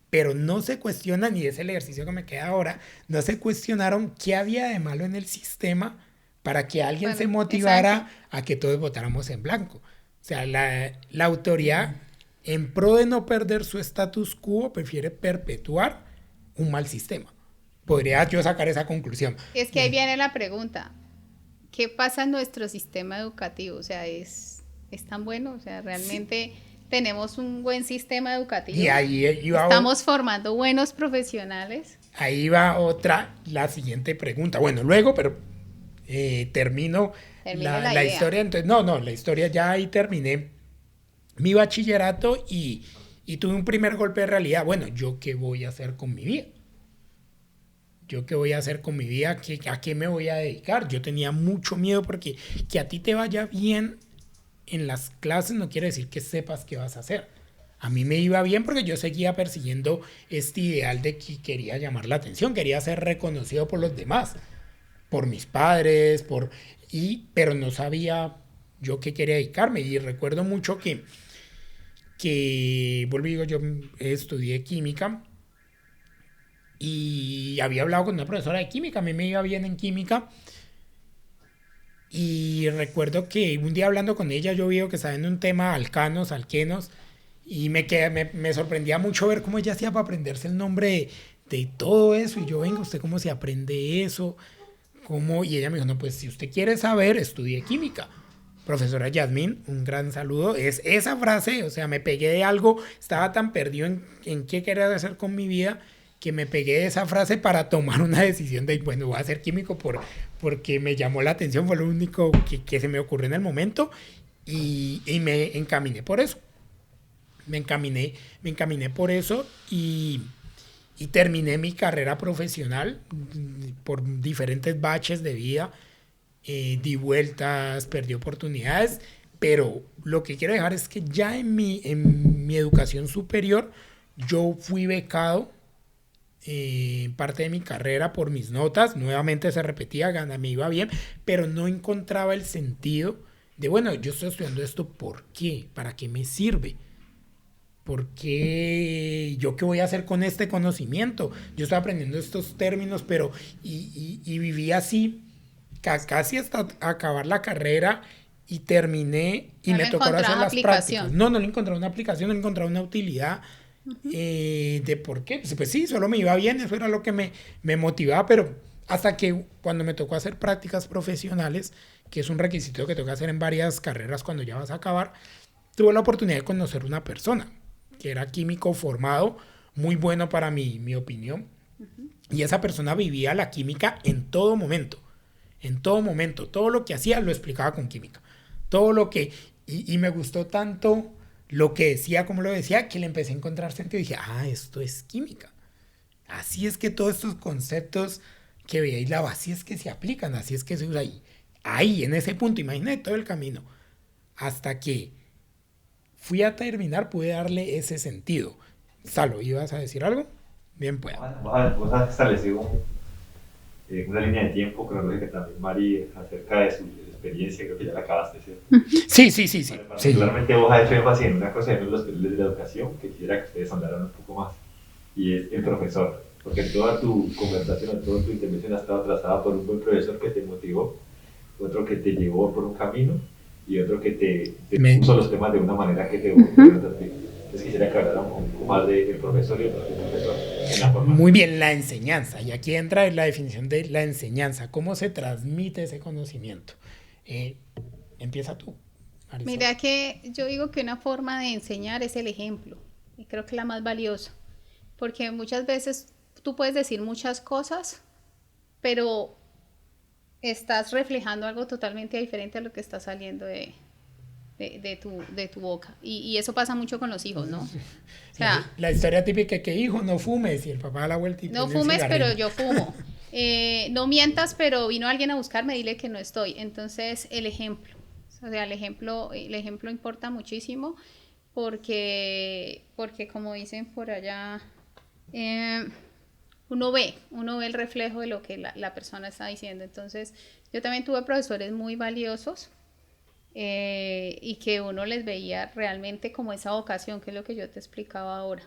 Pero no se cuestionan, y es el ejercicio que me queda ahora, no se cuestionaron qué había de malo en el sistema para que alguien se motivara a que todos votáramos en blanco. O sea, la autoridad, en pro de no perder su status quo, prefiere perpetuar un mal sistema. Podría yo sacar esa conclusión. Es que ahí viene la pregunta. ¿Qué pasa en nuestro sistema educativo? O sea, ¿es tan bueno? O sea, realmente... Sí. Tenemos un buen sistema educativo. Y ahí estamos formando buenos profesionales. Ahí va la siguiente pregunta. Bueno, luego, pero termino la historia. Entonces, la historia ya ahí terminé mi bachillerato y tuve un primer golpe de realidad. Bueno, ¿yo qué voy a hacer con mi vida? ¿A qué me voy a dedicar? Yo tenía mucho miedo porque que a ti te vaya bien en las clases no quiere decir que sepas qué vas a hacer. A mí me iba bien porque yo seguía persiguiendo este ideal de que quería llamar la atención, quería ser reconocido por los demás, por mis padres, pero no sabía yo qué quería dedicarme. Y recuerdo mucho que yo estudié química y había hablado con una profesora de química, a mí me iba bien en química. Y recuerdo que un día hablando con ella yo vi que estaba en un tema alcanos, alquenos, y me sorprendía mucho ver cómo ella hacía para aprenderse el nombre de todo eso. Y yo, venga, ¿usted cómo se aprende eso? ¿cómo? Y ella me dijo, no, pues si usted quiere saber, estudie química. Profesora Yasmín, un gran saludo. Es esa frase, o sea, me pegué de algo, estaba tan perdido en qué quería hacer con mi vida, que me pegué de esa frase para tomar una decisión de, bueno, voy a ser químico porque me llamó la atención, fue lo único que se me ocurrió en el momento y me encaminé por eso. Me encaminé por eso y terminé mi carrera profesional por diferentes baches de vida. Di vueltas, perdí oportunidades, pero lo que quiero dejar es que ya en mi educación superior yo fui becado parte de mi carrera por mis notas, nuevamente se repetía, me iba bien, pero no encontraba el sentido de, bueno, yo estoy estudiando esto, ¿por qué? ¿Para qué me sirve? ¿Por qué yo qué voy a hacer con este conocimiento? Yo estoy aprendiendo estos términos, pero y viví así casi hasta acabar la carrera y terminé y no me le tocó hacer las aplicación. prácticas. No le encontré una aplicación, no le encontré una utilidad de por qué. Pues sí, solo me iba bien, eso era lo que me motivaba, pero hasta que cuando me tocó hacer prácticas profesionales, que es un requisito que tengo que hacer en varias carreras cuando ya vas a acabar, tuve la oportunidad de conocer una persona que era químico formado, muy bueno para mi opinión, y esa persona vivía la química en todo momento. En todo momento, todo lo que hacía lo explicaba con química. Todo lo que... Y me gustó tanto lo que decía, como lo decía, que le empecé a encontrar sentido. Y dije, esto es química. Así es que todos estos conceptos que veía aislado, así es que se aplican, así es que se usa ahí. Ahí, en ese punto, imagínate todo el camino. Hasta que fui a terminar, pude darle ese sentido. Salo, ¿ibas a decir algo? Bien, pues. Vos has establecido una línea de tiempo cronológica también, Mari, acerca de su experiencia, creo que ya la acabaste, ¿cierto? Sí. Bueno, particularmente vos has hecho énfasis en una cosa de los perfiles de la educación que quisiera que ustedes ahondaran un poco más, y es el profesor, porque toda tu conversación, toda tu intervención ha estado trazada por un buen profesor que te motivó, otro que te llevó por un camino y otro que te puso los temas de una manera que te volvió a ti. Entonces quisiera que hablara un poco más del profesor y el profesor en la formación. Muy bien, la enseñanza. Y aquí entra la definición de la enseñanza. ¿Cómo se transmite ese conocimiento? Empieza tú, Marisol. Mira que yo digo que una forma de enseñar es el ejemplo. Y creo que es la más valiosa. Porque muchas veces tú puedes decir muchas cosas, pero estás reflejando algo totalmente diferente a lo que está saliendo de tu boca. Y eso pasa mucho con los hijos, ¿no? O sea, la historia típica que hijo, no fumes, y el papá da la vuelta y no fumes, pero yo fumo. No mientas, pero vino alguien a buscarme, dile que no estoy. Entonces, el ejemplo. O sea, el ejemplo importa muchísimo porque como dicen por allá, uno ve el reflejo de lo que la persona está diciendo. Entonces, yo también tuve profesores muy valiosos y que uno les veía realmente como esa vocación, que es lo que yo te explicaba ahora.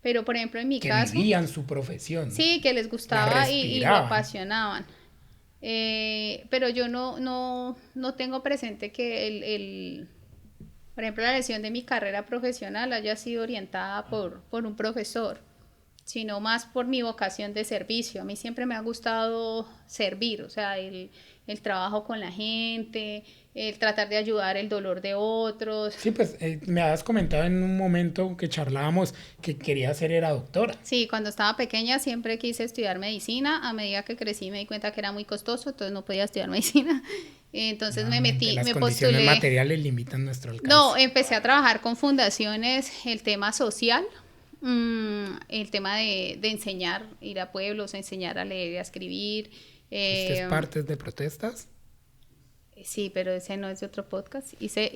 Pero, por ejemplo, en mi caso... Que vivían su profesión. Sí, que les gustaba y lo apasionaban. Pero yo no tengo presente que por ejemplo, la elección de mi carrera profesional haya sido orientada por un profesor, sino más por mi vocación de servicio. A mí siempre me ha gustado servir, o sea, el trabajo con la gente, el tratar de ayudar el dolor de otros. Sí, pues me habías comentado en un momento que charlábamos que quería era doctora. Sí, cuando estaba pequeña siempre quise estudiar medicina. A medida que crecí me di cuenta que era muy costoso, entonces no podía estudiar medicina. Entonces me metí, las me condiciones postulé. materiales limitan nuestro alcance. No, empecé a trabajar con fundaciones, el tema social, el tema de enseñar, ir a pueblos, enseñar a leer y a escribir. ¿Estas partes de protestas? Sí, pero ese no es de otro podcast. Hice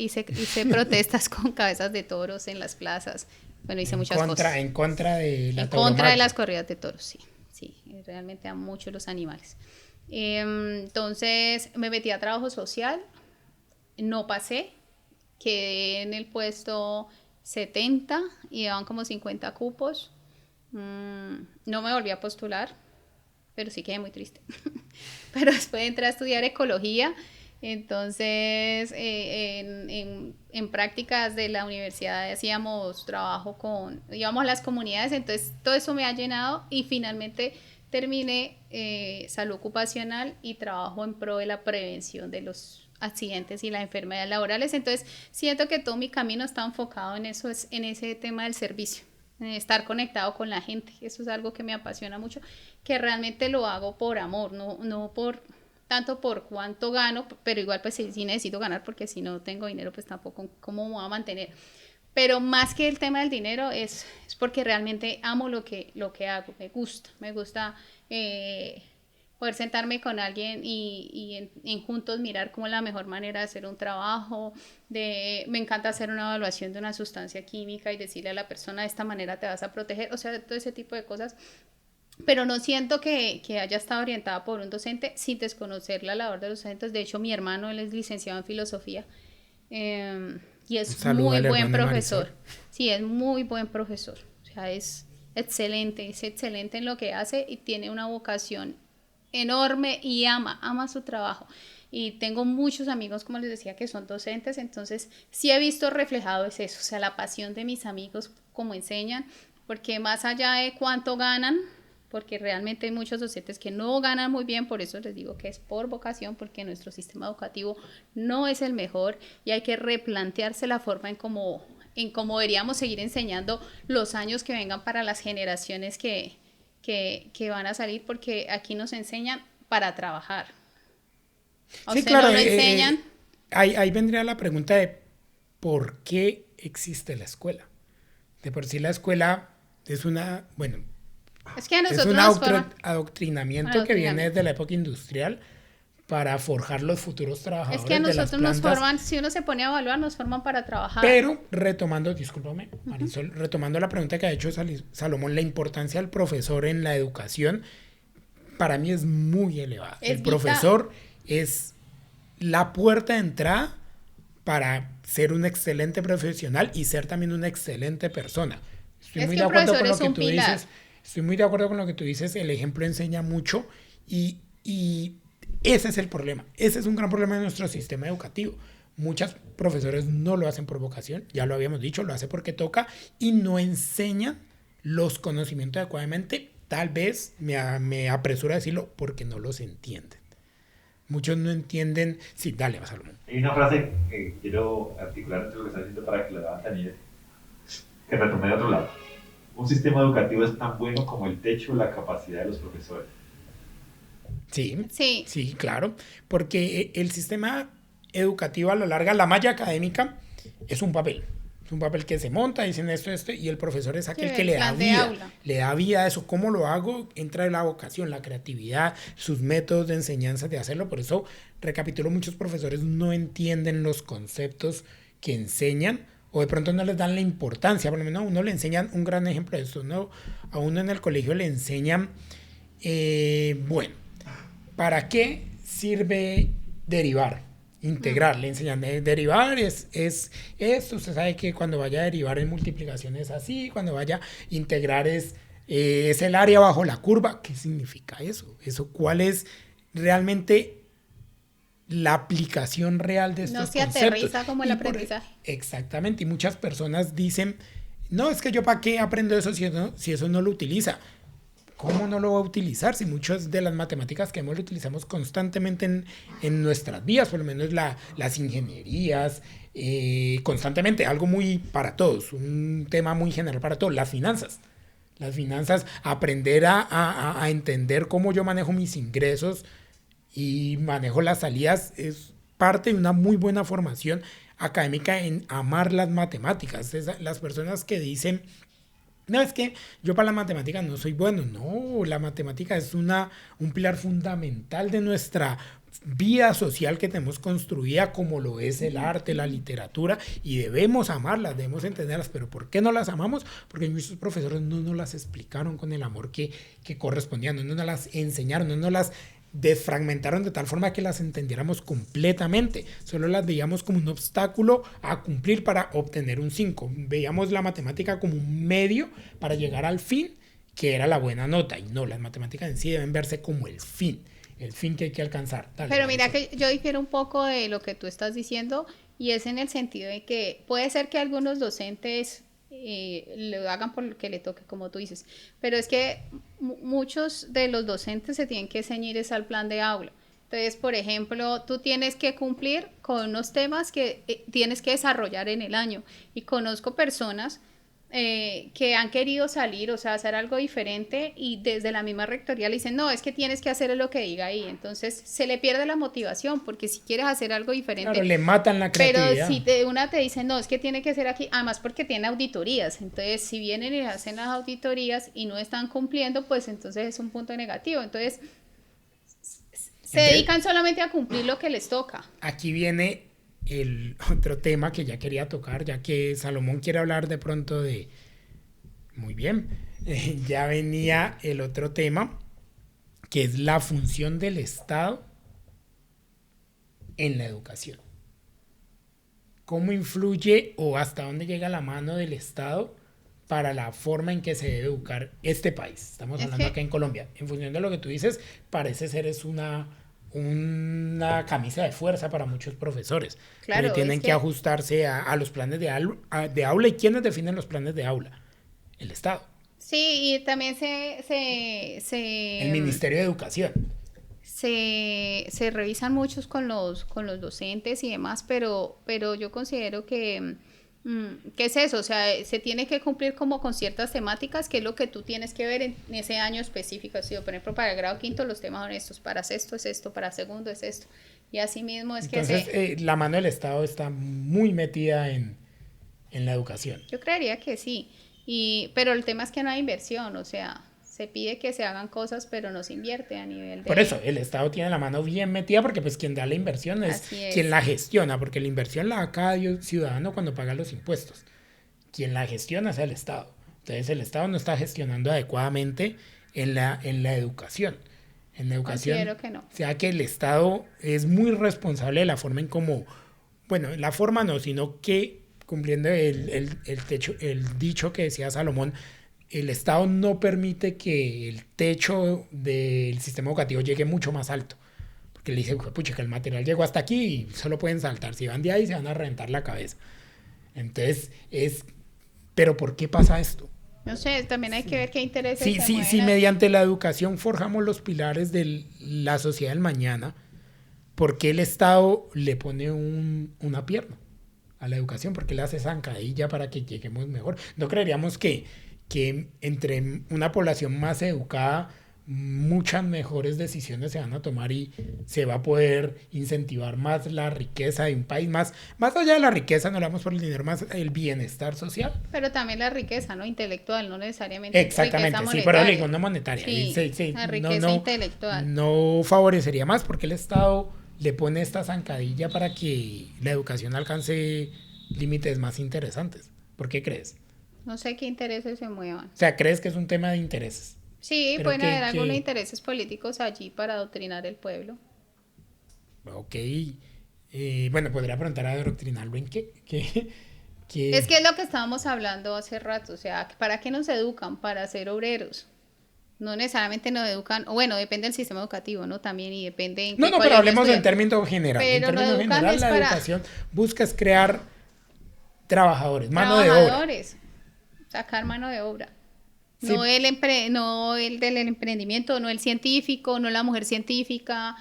protestas con cabezas de toros en las plazas. Bueno, hice muchas cosas. En contra de la En contra de las corridas de toros, sí. Sí, realmente amo mucho los animales. Entonces me metí a trabajo social, no pasé, quedé en el puesto 70 y daban como 50 cupos. No me volví a postular, pero sí quedé muy triste. Pero después entré a estudiar ecología. Entonces, en prácticas de la universidad hacíamos trabajo íbamos a las comunidades, entonces todo eso me ha llenado y finalmente terminé salud ocupacional y trabajo en pro de la prevención de los accidentes y las enfermedades laborales. Entonces siento que todo mi camino está enfocado en eso, en ese tema del servicio, en estar conectado con la gente. Eso es algo que me apasiona mucho, que realmente lo hago por amor, no por tanto por cuánto gano, pero igual pues sí necesito ganar, porque si no tengo dinero pues tampoco cómo me voy a mantener. Pero más que el tema del dinero es porque realmente amo lo que hago, me gusta poder sentarme con alguien y en juntos mirar cómo es la mejor manera de hacer un trabajo. Me encanta hacer una evaluación de una sustancia química y decirle a la persona, de esta manera te vas a proteger, o sea, todo ese tipo de cosas. Pero no siento que haya estado orientada por un docente sin desconocer la labor de los docentes. De hecho, mi hermano, él es licenciado en filosofía, y es muy buen profesor. Sí, es muy buen profesor. O sea, es excelente en lo que hace y tiene una vocación enorme y ama su trabajo. Y tengo muchos amigos, como les decía, que son docentes, entonces sí he visto reflejado es eso, o sea, la pasión de mis amigos, como enseñan, porque más allá de cuánto ganan, porque realmente hay muchos docentes que no ganan muy bien, por eso les digo que es por vocación, porque nuestro sistema educativo no es el mejor y hay que replantearse la forma en cómo deberíamos seguir enseñando los años que vengan para las generaciones que van a salir, porque aquí nos enseñan para trabajar. Sí, claro, no enseñan. Ahí vendría la pregunta de ¿por qué existe la escuela? De por sí la escuela es una, bueno, es que a nosotros es un adoctrinamiento que viene desde la época industrial para forjar los futuros trabajadores. Es que a nosotros nos forman, si uno se pone a evaluar, nos forman para trabajar. Pero retomando, discúlpame, Marisol, retomando la pregunta que ha hecho Salomón, la importancia del profesor en la educación, para mí es muy elevada. El profesor es la puerta de entrada para ser un excelente profesional y ser también una excelente persona. Estoy muy de acuerdo con lo que tú dices. Estoy muy de acuerdo con lo que tú dices. El ejemplo enseña mucho y ese es el problema. Ese es un gran problema de nuestro sistema educativo. Muchos profesores no lo hacen por vocación, ya lo habíamos dicho, lo hacen porque toca y no enseñan los conocimientos adecuadamente. Tal vez, me apresuro a decirlo, porque no los entienden. Muchos no entienden. Sí, dale, Salomón. Hay una frase que quiero articular entre lo que está diciendo para que la vean también, que retomé de otro lado. Un sistema educativo es tan bueno como el techo o la capacidad de los profesores. Sí, claro, porque el sistema educativo a la larga, la malla académica es un papel que se monta, dicen esto, y el profesor es aquel que le da vida a eso. ¿Cómo lo hago? Entra la vocación, la creatividad, sus métodos de enseñanza de hacerlo. Por eso, recapitulo, muchos profesores no entienden los conceptos que enseñan, o de pronto no les dan la importancia. Por lo menos a uno le enseñan, un gran ejemplo de esto, ¿no? A uno en el colegio le enseñan, ¿para qué sirve derivar? Integrar, le enseñan. Derivar es esto. Usted sabe que cuando vaya a derivar en multiplicación es así, cuando vaya a integrar es el área bajo la curva. ¿Qué significa eso? ¿Cuál es realmente la aplicación real de estos conceptos? No se aterriza como el aprendizaje. Exactamente, y muchas personas dicen, no, es que yo para qué aprendo eso si eso no lo utiliza. ¿Cómo no lo va a utilizar? Si muchas de las matemáticas que lo utilizamos constantemente en nuestras vidas, por lo menos las ingenierías, constantemente, algo muy para todos, un tema muy general para todos, las finanzas. Las finanzas, aprender a entender cómo yo manejo mis ingresos y manejo las salidas es parte de una muy buena formación académica en amar las matemáticas. Las personas que dicen, no, es que yo para la matemática no soy bueno. No, la matemática es un pilar fundamental de nuestra vida social que tenemos construida, como lo es el arte, la literatura, y debemos amarlas, debemos entenderlas. ¿Pero por qué no las amamos? Porque muchos profesores no nos las explicaron con el amor que correspondía, no nos las enseñaron, no nos las desfragmentaron de tal forma que las entendiéramos completamente. Solo las veíamos como un obstáculo a cumplir para obtener un 5. Veíamos la matemática como un medio para llegar al fin, que era la buena nota. Y no, las matemáticas en sí deben verse como el fin que hay que alcanzar. Dale, pero mira que yo difiero un poco de lo que tú estás diciendo, y es en el sentido de que puede ser que algunos docentes lo hagan por lo que le toque, como tú dices. Pero es que muchos de los docentes se tienen que ceñir es al plan de aula. Entonces, por ejemplo, tú tienes que cumplir con unos temas que tienes que desarrollar en el año. Y conozco personas que han querido salir, o sea, hacer algo diferente y desde la misma rectoría le dicen, no, es que tienes que hacer lo que diga ahí. Entonces se le pierde la motivación porque si quieres hacer algo diferente... Claro, le matan la creatividad. Pero si una te dice, no, es que tiene que ser aquí, además porque tiene auditorías. Entonces, si vienen y hacen las auditorías y no están cumpliendo, pues entonces es un punto negativo. Entonces, se dedican solamente a cumplir lo que les toca. Aquí viene el otro tema que ya quería tocar, ya que Salomón quiere hablar de pronto de... Muy bien, ya venía el otro tema, que es la función del Estado en la educación. ¿Cómo influye o hasta dónde llega la mano del Estado para la forma en que se debe educar este país? Estamos hablando acá en Colombia. En función de lo que tú dices, parece ser es una camisa de fuerza para muchos profesores. Claro, porque tienen que ajustarse a los planes de aula. ¿Y quiénes definen los planes de aula? El Estado. Sí, y también el Ministerio de Educación. Se revisan muchos con los docentes y demás, pero yo considero que es eso, o sea, se tiene que cumplir como con ciertas temáticas, que es lo que tú tienes que ver en ese año específico. Así, por ejemplo, para el grado quinto los temas son estos, para sexto es esto, para segundo es esto, y así mismo es. Entonces, la mano del Estado está muy metida en la educación. Yo creería que sí, pero el tema es que no hay inversión, o sea, se pide que se hagan cosas, pero no se invierte a nivel de... Por eso, el Estado tiene la mano bien metida, porque pues quien da la inversión es quien la gestiona, porque la inversión la da cada ciudadano cuando paga los impuestos. Quien la gestiona es el Estado. Entonces el Estado no está gestionando adecuadamente en la educación. En la educación, considero que no. O sea que el Estado es muy responsable de la forma en cómo... Bueno, la forma no, sino que cumpliendo el dicho que decía Salomón, el Estado no permite que el techo del sistema educativo llegue mucho más alto. Porque le dice, pucha, que el material llegó hasta aquí y solo pueden saltar. Si van de ahí, se van a reventar la cabeza. Entonces, ¿pero por qué pasa esto? No sé, también hay que ver qué intereses se mueven. Si mediante la educación forjamos los pilares de la sociedad del mañana, ¿por qué el Estado le pone una pierna a la educación? ¿Por qué le hace zancadilla para que lleguemos mejor? No creeríamos que entre una población más educada muchas mejores decisiones se van a tomar y se va a poder incentivar más la riqueza de un país, más allá de la riqueza, no hablamos por el dinero, más el bienestar social. Pero también la riqueza, ¿no? Intelectual, no necesariamente exactamente, riqueza sí, pero digo, no monetaria. Sí, la riqueza intelectual. No favorecería más porque el Estado le pone esta zancadilla para que la educación alcance límites más interesantes. ¿Por qué crees? No sé qué intereses se muevan. O sea, ¿crees que es un tema de intereses? Sí, pueden haber algunos intereses políticos allí para adoctrinar el pueblo. Ok. Bueno, podría preguntar a adoctrinarlo en qué. Es que es lo que estábamos hablando hace rato. O sea, ¿para qué nos educan? Para ser obreros. No necesariamente nos educan, o bueno, depende del sistema educativo, ¿no? También, y depende en qué No, pero hablemos en términos general. Pero en términos general, la educación busca es crear trabajadores, mano de obra. Sacar mano de obra. Sí. No el del emprendimiento, no el científico, no la mujer científica.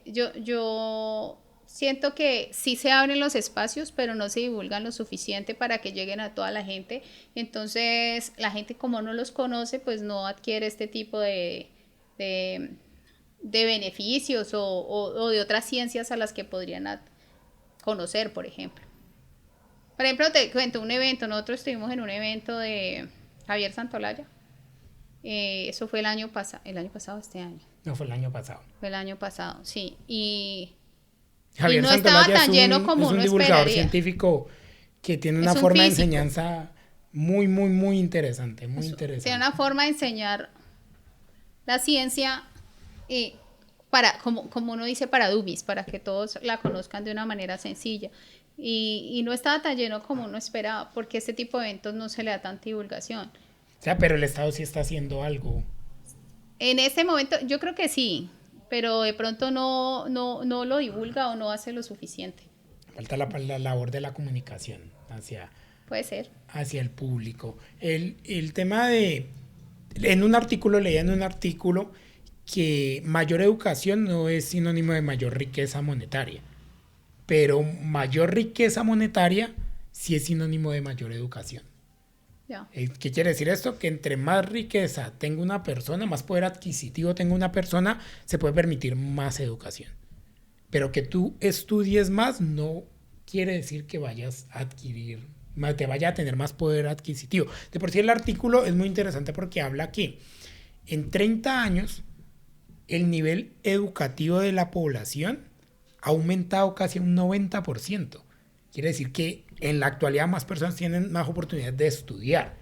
Yo siento que sí se abren los espacios, pero no se divulgan lo suficiente para que lleguen a toda la gente. Entonces, la gente, como no los conoce, pues no adquiere este tipo de beneficios o de otras ciencias a las que podrían conocer, por ejemplo. Por ejemplo, te cuento un evento. Nosotros estuvimos en un evento de Javier Santolaya. Eso fue el año pasado, este año. No, fue el año pasado. Fue el año pasado, sí. Y Javier no Santolaya estaba tan lleno como uno esperaría. Es un divulgador científico que tiene una forma de enseñanza muy, muy, muy interesante. Muy interesante. Tiene una forma de enseñar la ciencia como uno dice, para dummies, para que todos la conozcan de una manera sencilla. Y no estaba tan lleno como uno esperaba, porque este tipo de eventos no se le da tanta divulgación. O sea, pero el Estado sí está haciendo algo. En este momento, yo creo que sí, pero de pronto no lo divulga o no hace lo suficiente. Falta la labor de la comunicación Puede ser. hacia el público. El tema de... En un artículo, leía en un artículo que mayor educación no es sinónimo de mayor riqueza monetaria, pero mayor riqueza monetaria sí es sinónimo de mayor educación. Ya. ¿Qué quiere decir esto? Que entre más riqueza tenga una persona, más poder adquisitivo tenga una persona, se puede permitir más educación. Pero que tú estudies más no quiere decir que vayas a adquirir, te vaya a tener más poder adquisitivo. De por sí el artículo es muy interesante porque habla que en 30 años el nivel educativo de la población ha aumentado casi un 90%. Quiere decir que en la actualidad más personas tienen más oportunidades de estudiar,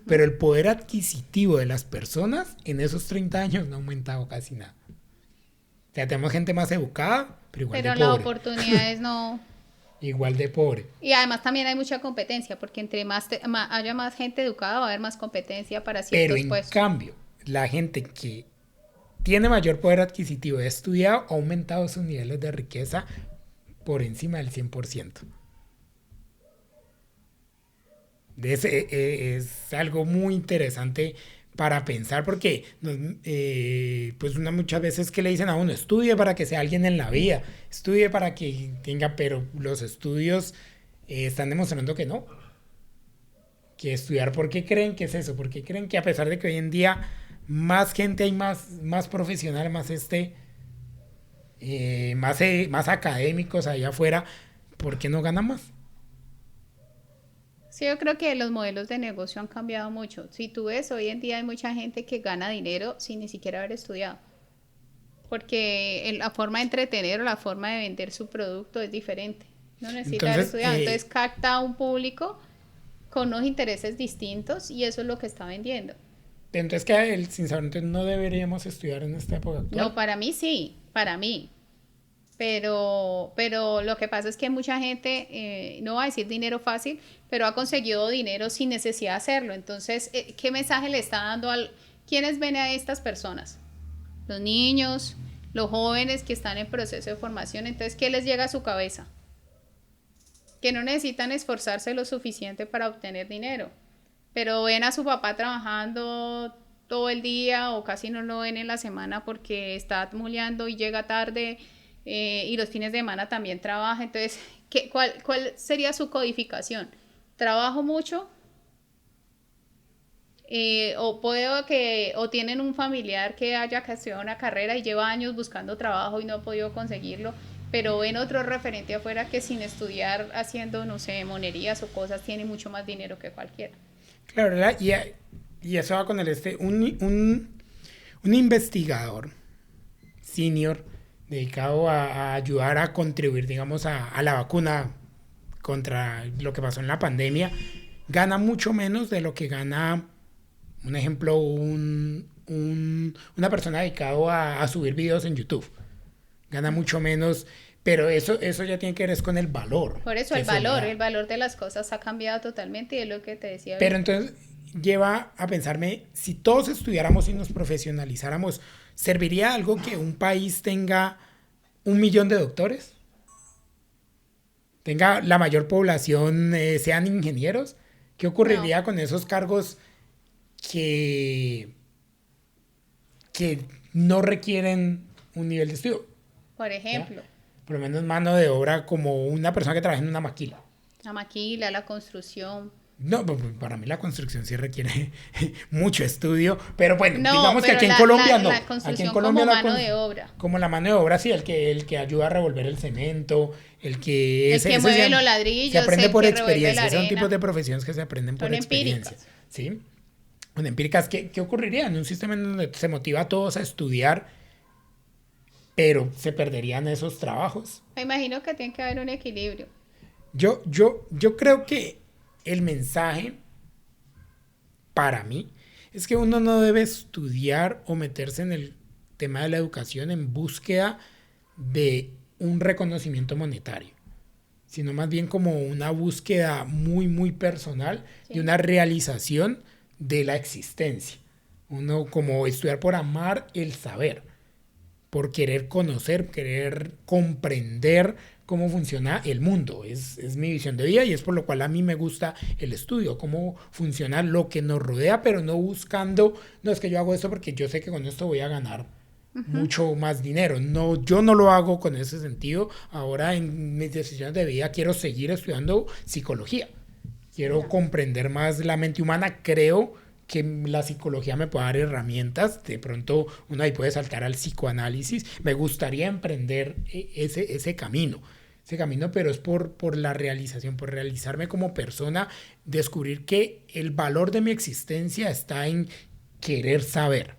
pero el poder adquisitivo de las personas en esos 30 años no ha aumentado casi nada. O sea, tenemos gente más educada, pero igual Pero de las pobre. oportunidades no... Igual de pobre. Y además también hay mucha competencia, porque entre haya más gente educada va a haber más competencia para ciertos Pero en puestos. cambio, la gente que tiene mayor poder adquisitivo y ha estudiado ha aumentado sus niveles de riqueza por encima del 100%. Es algo muy interesante para pensar porque pues muchas veces que le dicen a uno, estudie para que sea alguien en la vida, estudie para que tenga, pero los estudios están demostrando que no. Que estudiar, ¿por qué creen que es eso? ¿Por qué creen que a pesar de que hoy en día más gente hay más profesional, más académicos allá afuera, ¿por qué no ganan más? Sí, yo creo que los modelos de negocio han cambiado mucho. Si tú ves, hoy en día hay mucha gente que gana dinero sin ni siquiera haber estudiado. Porque la forma de entretener o la forma de vender su producto es diferente. No necesita haber estudiado. Entonces capta a un público con unos intereses distintos y eso es lo que está vendiendo. Entonces que sinceramente no deberíamos estudiar en esta época actual. No, para mí sí, para mí. Pero lo que pasa es que mucha gente, no va a decir dinero fácil, pero ha conseguido dinero sin necesidad de hacerlo. Entonces, ¿qué mensaje le está dando quiénes ven a estas personas? Los niños, los jóvenes que están en proceso de formación. Entonces, ¿qué les llega a su cabeza? Que no necesitan esforzarse lo suficiente para obtener dinero, pero ven a su papá trabajando todo el día o casi no lo ven en la semana porque está muleando y llega tarde. Y los fines de semana también trabaja. Entonces, ¿cuál sería su codificación? ¿Trabajo mucho? O tienen un familiar que haya estudiado una carrera y lleva años buscando trabajo y no ha podido conseguirlo, pero ven otro referente afuera que sin estudiar, haciendo, no sé, monerías o cosas, tiene mucho más dinero que cualquiera. Claro, ¿verdad? Y eso va con un investigador senior dedicado a ayudar a contribuir, digamos, a la vacuna contra lo que pasó en la pandemia, gana mucho menos de lo que gana, un ejemplo, una persona dedicada a subir videos en YouTube. Gana mucho menos, pero eso ya tiene que ver es con el valor. Por eso el valor de las cosas ha cambiado totalmente y es lo que te decía. Pero entonces lleva a pensarme, si todos estudiáramos y nos profesionalizáramos, ¿serviría algo que un país tenga 1 millón de doctores? ¿Tenga la mayor población, sean ingenieros? ¿Qué ocurriría con esos cargos que no requieren un nivel de estudio? Por ejemplo. ¿Ya? Por lo menos mano de obra como una persona que trabaja en una maquila. La maquila, la construcción. No, para mí la construcción sí requiere mucho estudio, pero bueno, digamos que aquí en Colombia no. La construcción aquí en Colombia como mano de obra. Como la mano de obra, sí, el que ayuda a revolver el cemento, el que mueve los ladrillos, se aprende por que experiencia. Son tipos de profesiones que se aprenden por experiencia. ¿Sí? Son empíricas. ¿Qué ocurriría en un sistema en donde se motiva a todos a estudiar, pero se perderían esos trabajos? Me imagino que tiene que haber un equilibrio. Yo creo que el mensaje para mí es que uno no debe estudiar o meterse en el tema de la educación en búsqueda de un reconocimiento monetario, sino más bien como una búsqueda muy, muy personal de una realización de la existencia. Uno como estudiar por amar el saber, por querer conocer, querer comprender cómo funciona el mundo. Es mi visión de vida y es por lo cual a mí me gusta el estudio, cómo funciona lo que nos rodea, pero no buscando, no es que yo hago esto porque yo sé que con esto voy a ganar mucho más dinero. No, yo no lo hago con ese sentido. Ahora en mis decisiones de vida quiero seguir estudiando psicología. Quiero comprender más la mente humana. Creo que la psicología me puede dar herramientas. De pronto uno ahí puede saltar al psicoanálisis. Me gustaría emprender ese camino. Ese camino, pero es por la realización, por realizarme como persona, descubrir que el valor de mi existencia está en querer saber.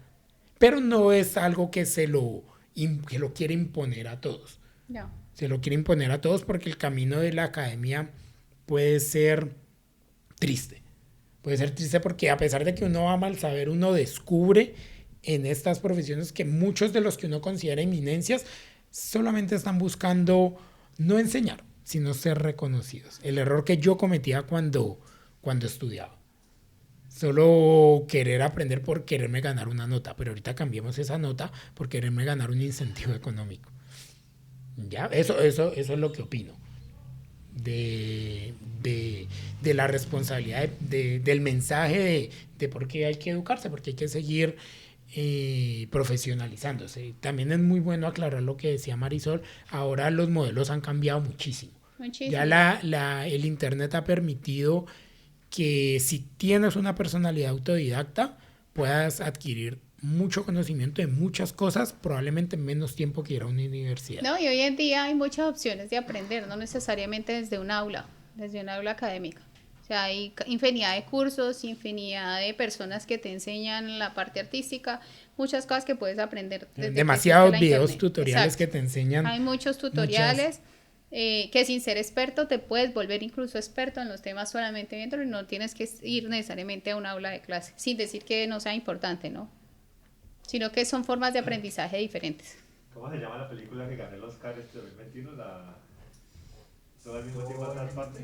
Pero no es algo que que lo quiere imponer a todos. No. Se lo quiere imponer a todos porque el camino de la academia puede ser triste. Puede ser triste porque a pesar de que uno ama el saber, uno descubre en estas profesiones que muchos de los que uno considera eminencias solamente están buscando no enseñar, sino ser reconocidos. El error que yo cometía cuando estudiaba. Solo querer aprender por quererme ganar una nota, pero ahorita cambiemos esa nota por quererme ganar un incentivo económico. ¿Ya? Eso es lo que opino de la responsabilidad del mensaje de por qué hay que educarse, porque hay que seguir profesionalizándose. También es muy bueno aclarar lo que decía Marisol. Ahora los modelos han cambiado muchísimo. Ya el internet ha permitido que si tienes una personalidad autodidacta puedas adquirir mucho conocimiento de muchas cosas, probablemente en menos tiempo que ir a una universidad. No, y hoy en día hay muchas opciones de aprender, no necesariamente desde un aula académica. O sea, hay infinidad de cursos, infinidad de personas que te enseñan la parte artística, muchas cosas que puedes aprender desde demasiados videos internet. tutoriales. Exacto. Que te enseñan. Hay muchos tutoriales que sin ser experto te puedes volver incluso experto en los temas solamente viéndolo y no tienes que ir necesariamente a un aula de clase, sin decir que no sea importante, ¿no? Sino que son formas de aprendizaje diferentes. ¿Cómo se llama la película que ganó el Oscar este 2021? Todo al mismo tiempo a todas partes.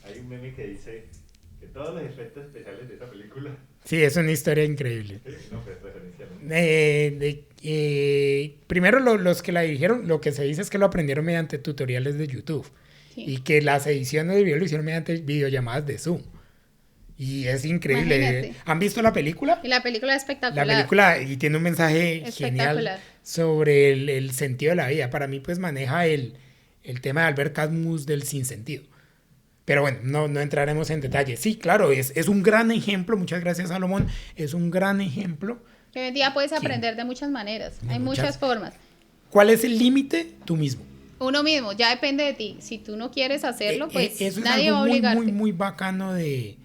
Hay un meme que dice que todos los efectos especiales de esa película. Sí, es una historia increíble. Sí, no, pues referencia, ¿no? Primero los que la dirigieron, lo que se dice es que lo aprendieron mediante tutoriales de YouTube. Sí. Y que las ediciones de video lo hicieron mediante videollamadas de Zoom. Y es increíble. Imagínate. ¿Han visto la película? Y la película es espectacular. La película y tiene un mensaje genial sobre el sentido de la vida. Para mí pues maneja el tema de Albert Camus del sinsentido. Pero bueno, no entraremos en detalle. Sí, claro, es un gran ejemplo. Muchas gracias, Salomón. Es un gran ejemplo. Que hoy en día puedes aprender de muchas maneras. Hay muchas formas. ¿Cuál es el límite? Tú mismo. Uno mismo, ya depende de ti. Si tú no quieres hacerlo, pues eso nadie es va a obligarte. Muy bacano de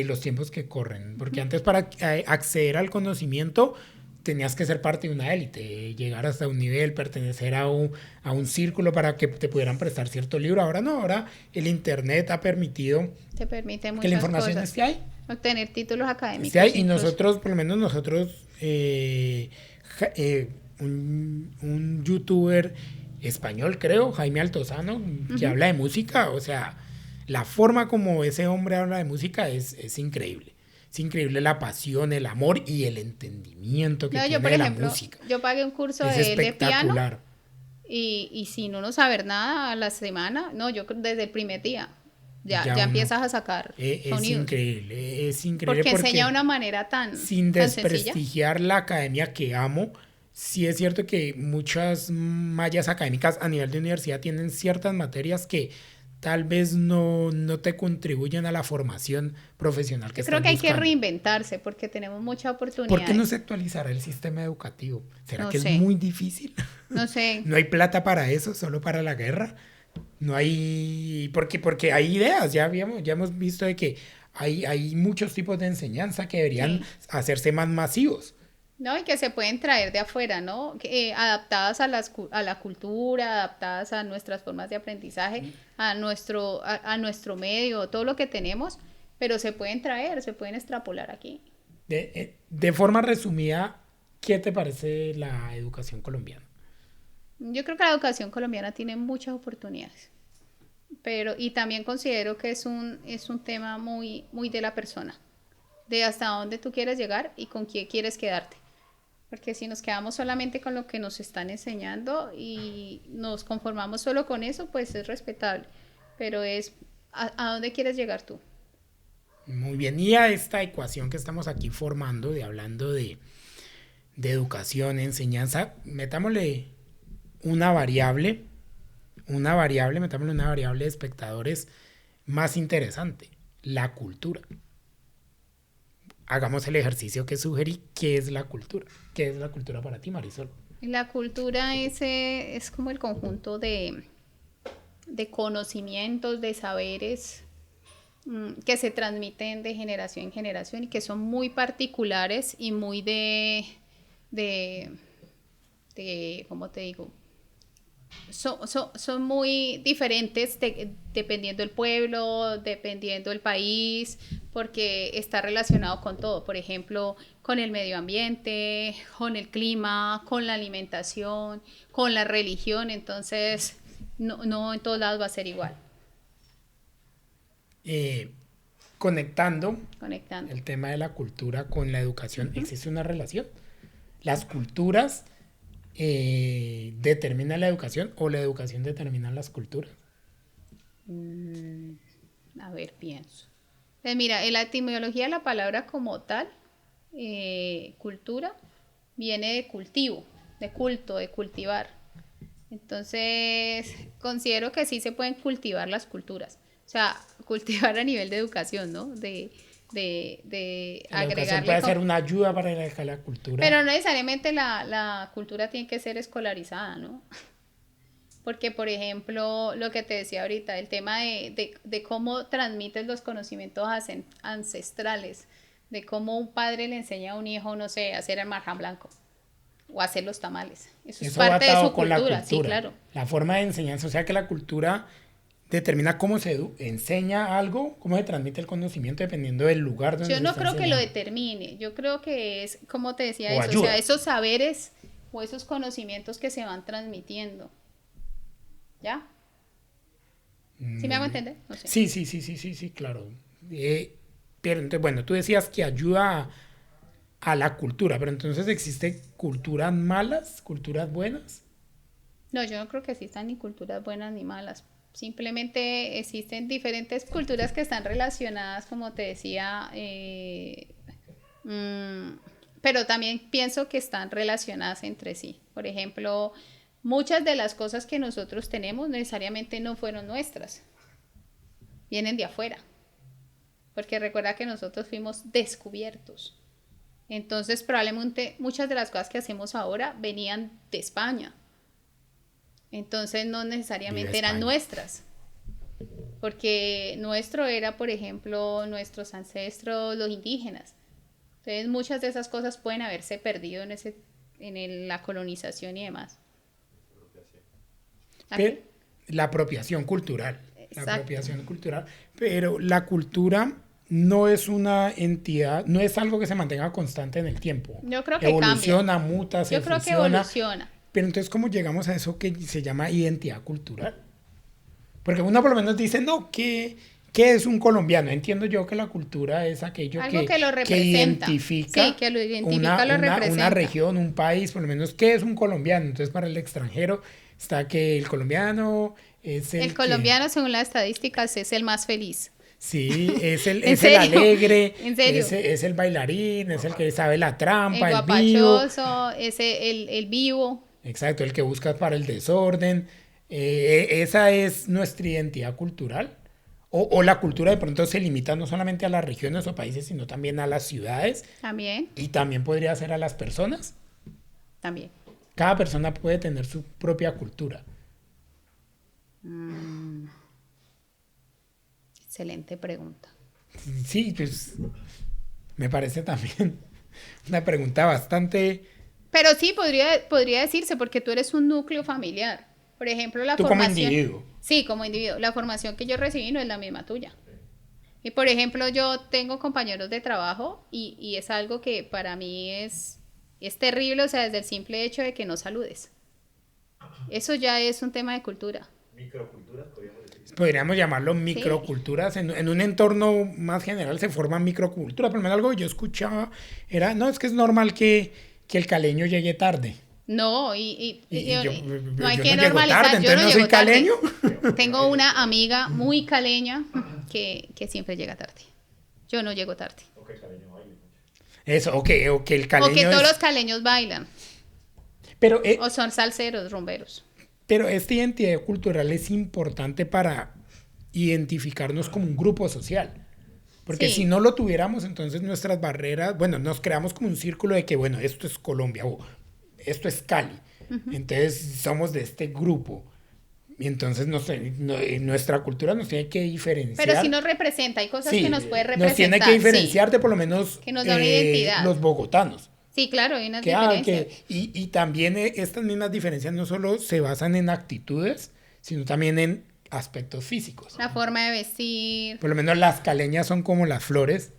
los tiempos que corren. Porque antes para acceder al conocimiento tenías que ser parte de una élite, llegar hasta un nivel, pertenecer a un círculo para que te pudieran prestar cierto libro. Ahora no, ahora el internet ha permite muchas que la información cosas. Esté ahí. Obtener títulos académicos. Esté ahí, y nosotros, por lo menos nosotros, un youtuber español, creo, Jaime Altozano, que habla de música, o sea, la forma como ese hombre habla de música es increíble. Es increíble la pasión, el amor y el entendimiento que tiene por ejemplo, la música. Yo pagué un curso de piano y sin uno saber nada a la semana, yo desde el primer día ya empiezas a sacar sonidos. Es increíble porque enseña de una manera sin desprestigiar sencilla. La academia que amo. Sí es cierto que muchas mallas académicas a nivel de universidad tienen ciertas materias que tal vez no te contribuyen a la formación profesional que estás buscando. Yo creo que hay que reinventarse porque tenemos mucha oportunidad. ¿Por qué no se actualizará el sistema educativo? ¿Será que es muy difícil? No sé. ¿No hay plata para eso, solo para la guerra? No hay... Porque hay ideas, ya hemos visto de que hay muchos tipos de enseñanza que deberían hacerse más masivos. No, y que se pueden traer de afuera, ¿no? Adaptadas a la cultura, adaptadas a nuestras formas de aprendizaje, a nuestro medio, todo lo que tenemos, pero se pueden traer, se pueden extrapolar aquí. De forma resumida, ¿qué te parece la educación colombiana? Yo creo que la educación colombiana tiene muchas oportunidades, y también considero que es un tema muy, muy de la persona, de hasta dónde tú quieres llegar y con quién quieres quedarte. Porque si nos quedamos solamente con lo que nos están enseñando y nos conformamos solo con eso, pues es respetable. Pero es, ¿a dónde quieres llegar tú? Muy bien, y a esta ecuación que estamos aquí formando, hablando de educación, enseñanza, metámosle metámosle una variable de espectadores más interesante, la cultura. Hagamos el ejercicio que sugerí. ¿Qué es la cultura? ¿Qué es la cultura para ti, Marisol? La cultura es como el conjunto de conocimientos, de saberes que se transmiten de generación en generación y que son muy particulares y muy de ¿cómo te digo? Son muy diferentes dependiendo del pueblo, dependiendo del país, porque está relacionado con todo, por ejemplo, con el medio ambiente, con el clima, con la alimentación, con la religión, entonces no en todos lados va a ser igual. Conectando Conectando. el tema de la cultura con la educación, ¿existe una relación? ¿Las culturas determinan la educación o la educación determina las culturas? A ver, pienso. Pues mira, en la etimología de la palabra como tal, cultura, viene de cultivo, de culto, de cultivar. Entonces, considero que sí se pueden cultivar las culturas. O sea, cultivar a nivel de educación, ¿no? De La educación agregarle puede ser una ayuda para la cultura. Pero no necesariamente la cultura tiene que ser escolarizada, ¿no? Porque, por ejemplo, lo que te decía ahorita, el tema de cómo transmites los conocimientos ancestrales, de cómo un padre le enseña a un hijo, no sé, a hacer el marján blanco o a hacer los tamales. Eso es parte de su cultura, sí, claro. La forma de enseñanza, o sea que la cultura determina cómo se enseña algo, cómo se transmite el conocimiento dependiendo del lugar donde Yo no se creo está que lo enseñando. determine, yo creo que es, como te decía, O eso, ayuda. o sea, esos saberes o esos conocimientos que se van transmitiendo. ¿Ya? ¿Sí me hago entender? No sé. Sí, claro. Pero entonces, bueno, tú decías que ayuda a la cultura, pero entonces ¿existen culturas malas, culturas buenas? No, yo no creo que existan ni culturas buenas ni malas. Simplemente existen diferentes culturas que están relacionadas, como te decía, pero también pienso que están relacionadas entre sí. Por ejemplo, muchas de las cosas que nosotros tenemos necesariamente no fueron nuestras, vienen de afuera, porque recuerda que nosotros fuimos descubiertos. Entonces, probablemente muchas de las cosas que hacemos ahora venían de España. Entonces, no necesariamente eran nuestras. Porque nuestro era, por ejemplo, nuestros ancestros, los indígenas. Entonces, muchas de esas cosas pueden haberse perdido en la colonización y demás. La apropiación cultural. Exacto. La apropiación cultural. Pero la cultura no es una entidad, no es algo que se mantenga constante en el tiempo. Yo creo que evoluciona, cambia. muta, se Yo creo fusiona. que evoluciona. Pero entonces, ¿cómo llegamos a eso que se llama identidad cultural? Porque uno por lo menos dice, no, ¿qué es un colombiano? Entiendo yo que la cultura es aquello algo que lo representa. Identifica, sí, que lo identifica, lo representa. Una región, un país, por lo menos, ¿qué es un colombiano? Entonces, para el extranjero está que el colombiano es el colombiano, según las estadísticas, es el más feliz. Sí, es el alegre, ¿En serio? Es el bailarín, es el que sabe la trampa, el guapachoso, es el vivo. Exacto, el que busca para el desorden. Esa es nuestra identidad cultural. O la cultura de pronto se limita no solamente a las regiones o países, sino también a las ciudades. También. Y también podría ser a las personas. También. Cada persona puede tener su propia cultura. Excelente pregunta. Sí, pues me parece también una pregunta bastante... Pero sí, podría decirse, porque tú eres un núcleo familiar. Por ejemplo, la tú formación... como individuo. Sí, como individuo. La formación que yo recibí no es la misma tuya. Y por ejemplo, yo tengo compañeros de trabajo y es algo que para mí es terrible, o sea, desde el simple hecho de que no saludes. Eso ya es un tema de cultura. Microculturas, podríamos decir. Podríamos llamarlo microculturas. Sí. En un entorno más general se forman microculturas. Por lo menos algo que yo escuchaba era, no, es que es normal que que el caleño llegue tarde. No, Y no hay yo que no llego normalizar. tarde, Yo entonces no no llego soy tarde. caleño. Tengo una amiga muy caleña que siempre llega tarde. Yo no llego tarde. Ok, cariño, baile mucho. Eso, o que el O que caleño todos es... los caleños bailan. Pero, O son salseros, rumberos. pero esta identidad cultural es importante para identificarnos como un grupo social. Porque Sí. si no lo tuviéramos, entonces nuestras barreras, bueno, nos creamos como un círculo de que, bueno, esto es Colombia o esto es Cali. Entonces somos de este grupo. Y entonces nuestra cultura nos tiene que diferenciar. Pero sí nos representa. Hay cosas Sí, que nos puede representar. nos tiene que diferenciar de por lo menos Que nos da una identidad. los bogotanos. Sí, claro, hay unas Que, diferencias. y también estas mismas diferencias no solo se basan en actitudes, sino también en aspectos físicos. La forma de vestir. Por lo menos las caleñas son como las flores.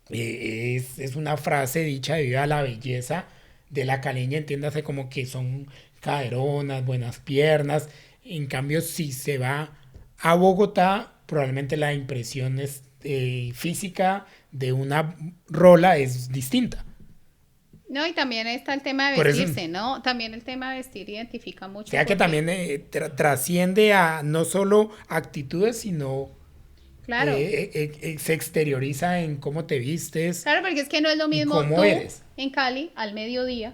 Es una frase dicha debido a la belleza de la caleña, entiéndase como que son caderonas, buenas piernas. En cambio, si se va a Bogotá, probablemente la impresión física de una rola es distinta. No, y también está el tema de Por eso- vestirse, ¿no? También el tema de vestir identifica mucho. O sea que porque- también trasciende a no solo actitudes, sino Claro. se exterioriza en cómo te vistes. Claro, porque es que no es lo mismo cómo tú eres. en Cali al mediodía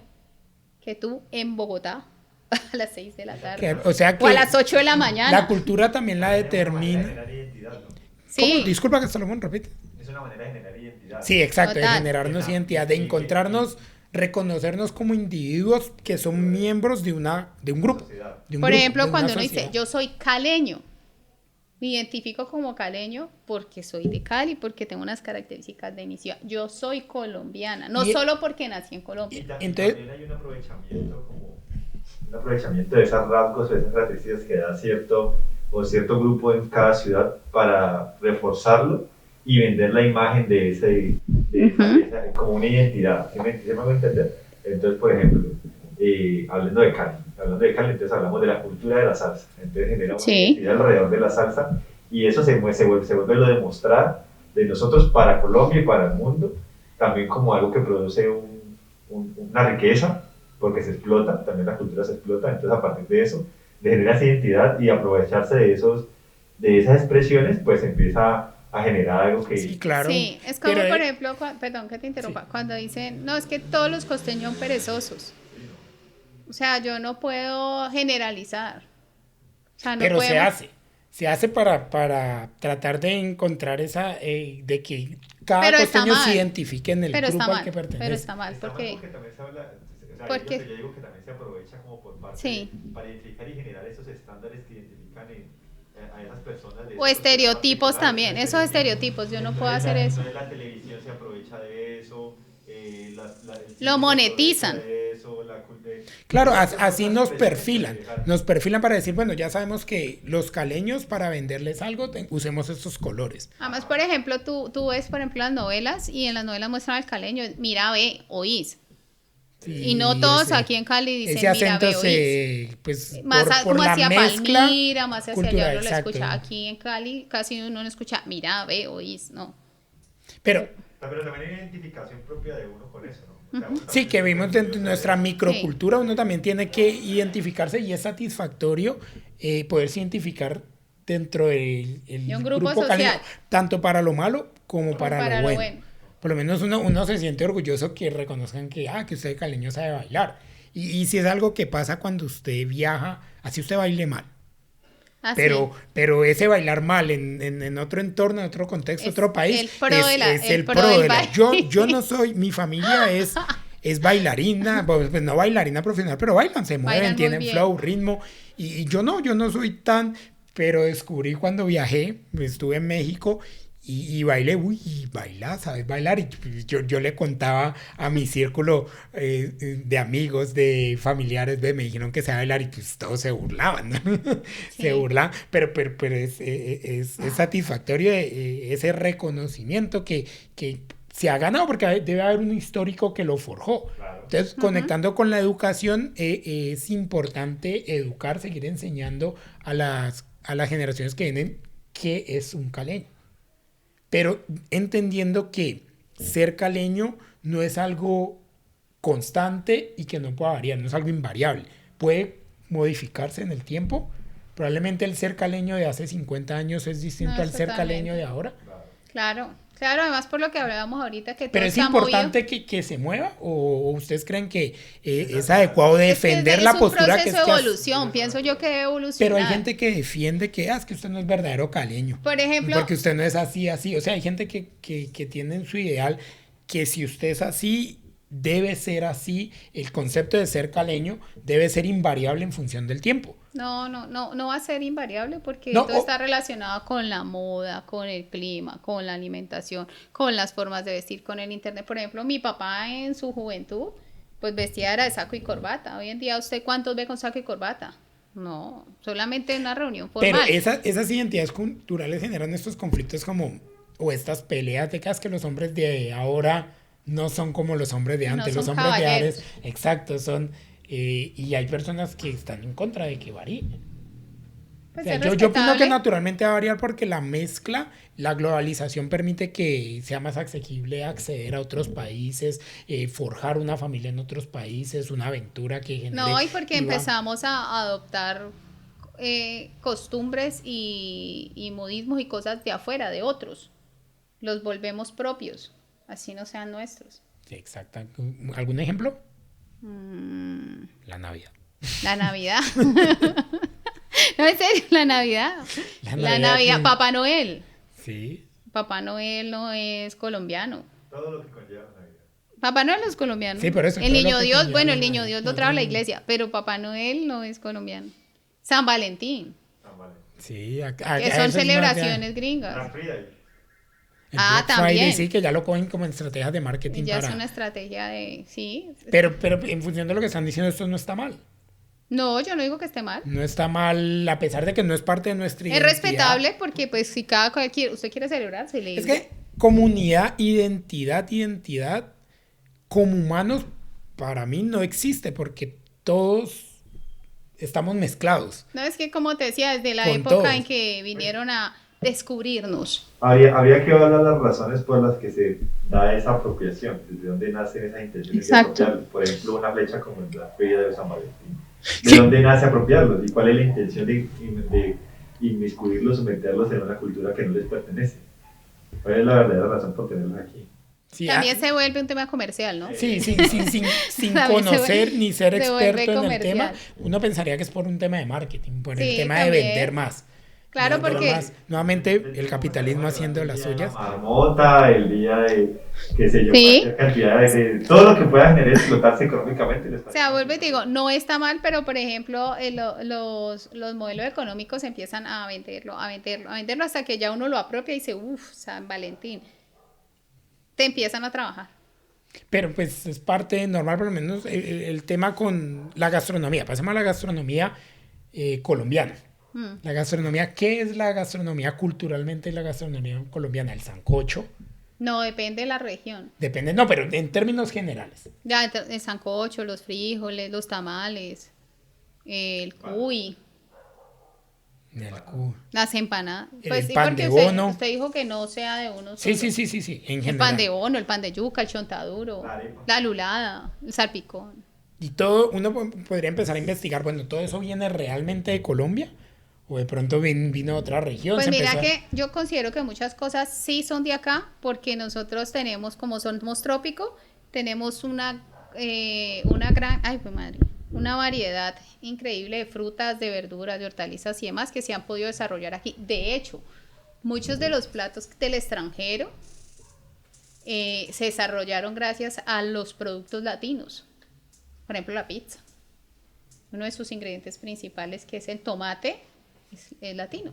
que tú en Bogotá a las 6 de la tarde. O sea que O a las 8 de la mañana. la cultura también la Es una manera de determina. generar identidad, ¿no? ¿Cómo? Sí, Disculpa que Salomón repite. Es una manera de generar identidad. Sí, exacto, de Total. generarnos identidad, de encontrarnos, reconocernos como individuos que son miembros de un grupo. Sociedad. de un por grupo, ejemplo, de una cuando uno dice, sociedad. yo soy caleño, me identifico como caleño porque soy de Cali, porque tengo unas características de mi ciudad. Yo soy colombiana, no Y- solo porque nací en Y Colombia. Entonces- también hay un aprovechamiento de esas rasgos o esas características que da cierto grupo en cada ciudad para reforzarlo y vender la imagen de como una identidad. ¿Sí me hago entender? Entonces, por ejemplo, hablando de Cali, entonces hablamos de la cultura de la salsa. Entonces genera una Sí. identidad alrededor de la salsa y eso se vuelve lo de mostrar de nosotros para Colombia y para el mundo, también como algo que produce una riqueza, porque se explota, también la cultura se explota, entonces a partir de eso, de generar esa identidad y aprovecharse de esas expresiones, pues empieza a generar algo que... Sí, claro. Sí, es como Pero, por ejemplo, perdón que te interrumpa, Sí. cuando dicen, no, es que todos los costeños son perezosos. O sea, yo no puedo generalizar. O sea, no pero se podemos- hace. Se hace para tratar de encontrar de que cada Pero está costeño mal. se identifique en el Pero grupo está al mal, que pertenece. pero está mal, Está mal porque también se habla, o sea, porque- yo digo que también se aprovecha como por parte Sí. para identificar y generar esos estándares que identifican a esas personas. o estereotipos también, esos estereotipos, yo no puedo hacer eso. Entonces la televisión se aprovecha de eso, el cine Lo se monetizan. aprovecha de eso, Claro, muchas así cosas nos que perfilan. dejar. Nos perfilan para decir, bueno, ya sabemos que los caleños, para venderles algo, usemos estos colores. Además, por ejemplo, tú ves, por ejemplo, las novelas y en las novelas muestran al caleño, mira, ve, oís. Y no todos aquí en Cali dicen, ese mira, acento ve, oís. pues, Más por como la hacia mezcla Palmira, más hacia allá cultural, uno lo exacto. escucha. Aquí en Cali casi uno no escucha, mira, ve, oís, no. Pero Pero también hay identificación propia de uno con eso, ¿no? O sea, uno sí, también que se vimos puede dentro de nuestra microcultura, uno también tiene que identificarse y es satisfactorio poderse identificar dentro del De un grupo social. caleño, tanto para lo malo como para lo bueno. Por lo menos uno se siente orgulloso que reconozcan que usted caleño sabe bailar. Y si es algo que pasa cuando usted viaja, así usted baile mal. Así. Pero ese bailar mal en otro entorno, en otro contexto, Es otro país, el pro de la- es el el pro pro del de la... baile. Yo no soy, mi familia es bailarina, pues no bailarina profesional, pero bailan, se mueven, Bailan muy tienen bien. flow, ritmo, y yo no soy tan, pero descubrí cuando viajé, estuve en México, y bailé, baila, ¿sabes bailar? Y yo le contaba a mi círculo de amigos, de familiares, me dijeron que sé bailar y pues todos se burlaban, ¿no? Sí. Se burlan, pero es satisfactorio ese reconocimiento que se ha ganado porque debe haber un histórico que lo forjó. Claro. Entonces, conectando con la educación, es importante educar, seguir enseñando a las generaciones que vienen qué es un caleño. Pero entendiendo que ser caleño no es algo constante y que no pueda variar, no es algo invariable. Puede modificarse en el tiempo. Probablemente el ser caleño de hace 50 años es distinto al ser caleño de ahora. Claro, además por lo que hablábamos ahorita que todo pero es está importante que se mueva, o ustedes creen que es adecuado defender la postura que es un proceso de evolución, pienso yo que debe evolucionar. Pero hay gente que defiende que es que usted no es verdadero caleño, por ejemplo, porque usted no es así, o sea, hay gente que tiene en su ideal que si usted es así debe ser así, el concepto de ser caleño debe ser invariable en función del tiempo. No va a ser invariable porque todo está relacionado con la moda, con el clima, con la alimentación, con las formas de vestir, con el internet. Por ejemplo, mi papá en su juventud, pues vestía era de saco y corbata. Hoy en día, ¿usted cuántos ve con saco y corbata? No, solamente en una reunión formal. Pero esas identidades culturales generan estos conflictos o estas peleas de que es que los hombres de ahora no son como los hombres de antes. No los son hombres caballeros. de antes, exacto, son... y hay personas que están en contra de que varíe. Pues o sea, yo opino que naturalmente va a variar porque la mezcla, la globalización permite que sea más asequible acceder a otros países, forjar una familia en otros países, una aventura que genere... No, y porque empezamos a adoptar costumbres y modismos y cosas de afuera, de otros. Los volvemos propios, así no sean nuestros. Sí, exacto. ¿Algún ejemplo? La Navidad. La Navidad. No, en serio, la Navidad. La Navidad. Papá Noel. Sí. Papá Noel no es colombiano. Todo lo que conlleva Navidad. Papá Noel no es colombiano. Sí, por eso. El niño Dios, bueno, el niño Dios lo trajo a la iglesia, pero Papá Noel no es colombiano. San Valentín. Sí, que son celebraciones gringas. La Friday. Black también. Friday, sí, que ya lo cogen como estrategias de marketing. Ya es una estrategia de... Sí. Pero en función de lo que están diciendo, esto no está mal. No, yo no digo que esté mal. No está mal, a pesar de que no es parte de nuestra identidad. Es respetable porque, pues, si usted quiere celebrar, celebre. Es que comunidad, identidad, como humanos, para mí no existe porque todos estamos mezclados. No, es que como te decía, desde la Con época todos. en que vinieron a descubrirnos. Habría que evaluar las razones por las que se da esa apropiación, desde dónde nacen esas intenciones de Exacto. apropiarlos. Por ejemplo, una flecha como en la Feria de San Valentín. ¿De Sí. dónde nace apropiarlos? ¿Y cuál es la intención de inmiscuirlos o meterlos en una cultura que no les pertenece? ¿Cuál es la verdadera razón por tenerlos aquí? Sí, También se vuelve un tema comercial, ¿no? Sí, sin También conocer ni ser se vuelve experto en el comercial. tema, uno pensaría que es por un tema de marketing, por el Sí, tema también. de vender más. Claro, Vender porque... más. Nuevamente, el capitalismo haciendo las suyas. La marmota, el día de, qué sé yo, Sí. cualquier cantidad de todo lo que pueda generar explotarse económicamente. O sea, vuelvo y te digo, no está mal, pero por ejemplo, los modelos económicos empiezan a venderlo hasta que ya uno lo apropia y dice, San Valentín. Te empiezan a trabajar. Pero pues es parte normal, por lo menos el tema con la gastronomía. Pasemos a la gastronomía colombiana. La gastronomía, ¿qué es la gastronomía culturalmente? La gastronomía colombiana, el sancocho. No, depende de la región. Depende, no, pero en términos generales. Ya, el sancocho, los frijoles, los tamales, el cuy, las empanadas. Pues sí, pan porque de usted, bono. usted dijo que no sea de uno Sí, solo. sí, en El general. pan de bono, el pan de yuca, el chontaduro, la lulada, el salpicón. Y todo, uno podría empezar a investigar, bueno, ¿todo eso viene realmente de Colombia? ¿O de pronto vino de otra región? Pues mira que yo considero que muchas cosas sí son de acá, porque nosotros tenemos, como somos trópico, tenemos una gran, una variedad increíble de frutas, de verduras, de hortalizas y demás que se han podido desarrollar aquí. De hecho, muchos de los platos del extranjero se desarrollaron gracias a los productos latinos. Por ejemplo, la pizza. Uno de sus ingredientes principales, que es el tomate, es latino.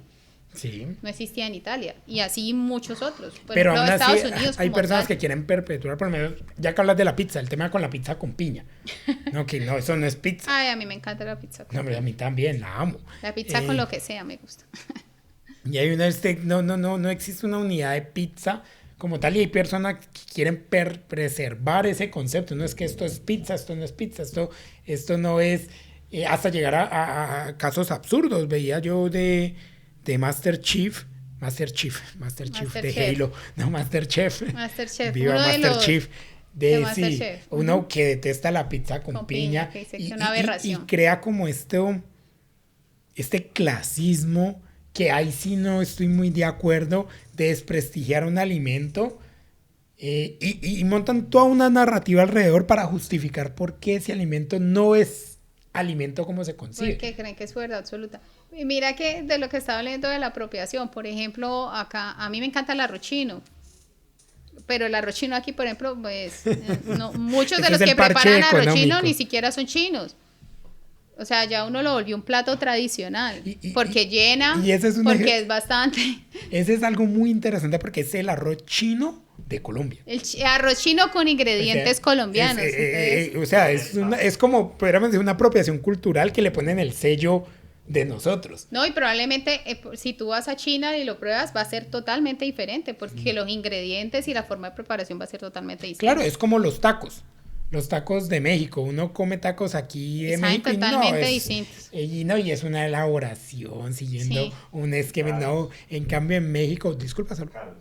Sí. No existía en Italia. Y así muchos otros. Por Pero ejemplo, aún así Estados Unidos, hay como personas tal. que quieren perpetuar, por lo menos, ya que hablas de la pizza, el tema con la pizza con piña. No, que no, eso no es pizza. Ay, a mí me encanta la pizza. No, pero a mí también, la amo. La pizza con lo que sea me gusta. Y hay no existe una unidad de pizza como tal, y hay personas que quieren preservar ese concepto. No es que esto es pizza, esto no es pizza, esto no es, hasta llegar a casos absurdos. Veía yo de Masterchef de Halo, no Masterchef. Masterchef. Viva Uno de Masterchef. de sí, MasterChef. uno que detesta la pizza con piña, que dice que y, es una aberración. y crea como este clasismo que ahí sí no estoy muy de acuerdo, de desprestigiar un alimento, y montan toda una narrativa alrededor para justificar por qué ese alimento no es alimento como se concibe. Porque creen que es verdad absoluta. Y mira que de lo que estaba hablando de la apropiación, por ejemplo, acá a mí me encanta el arroz chino, pero el arroz chino aquí, por ejemplo, pues no, muchos de Ese los es el que parche preparan arroz chino económico. ni siquiera son chinos. O sea, ya uno lo volvió un plato tradicional, Y porque llena, y ese es un porque es bastante. Ese es algo muy interesante porque es el arroz chino de Colombia. Arroz chino con ingredientes O sea, colombianos. Entonces, o sea, es como, podríamos decir, una apropiación cultural que le ponen el sello de nosotros. no, y probablemente si tú vas a China y lo pruebas, va a ser totalmente diferente, porque los ingredientes y la forma de preparación va a ser totalmente distinta. Claro, es como los tacos. Los tacos de México. Uno come tacos aquí de Saben México y totalmente no, distintos. y es una elaboración siguiendo Sí. un esquema. No, en cambio en México, disculpa, Sol. Caros.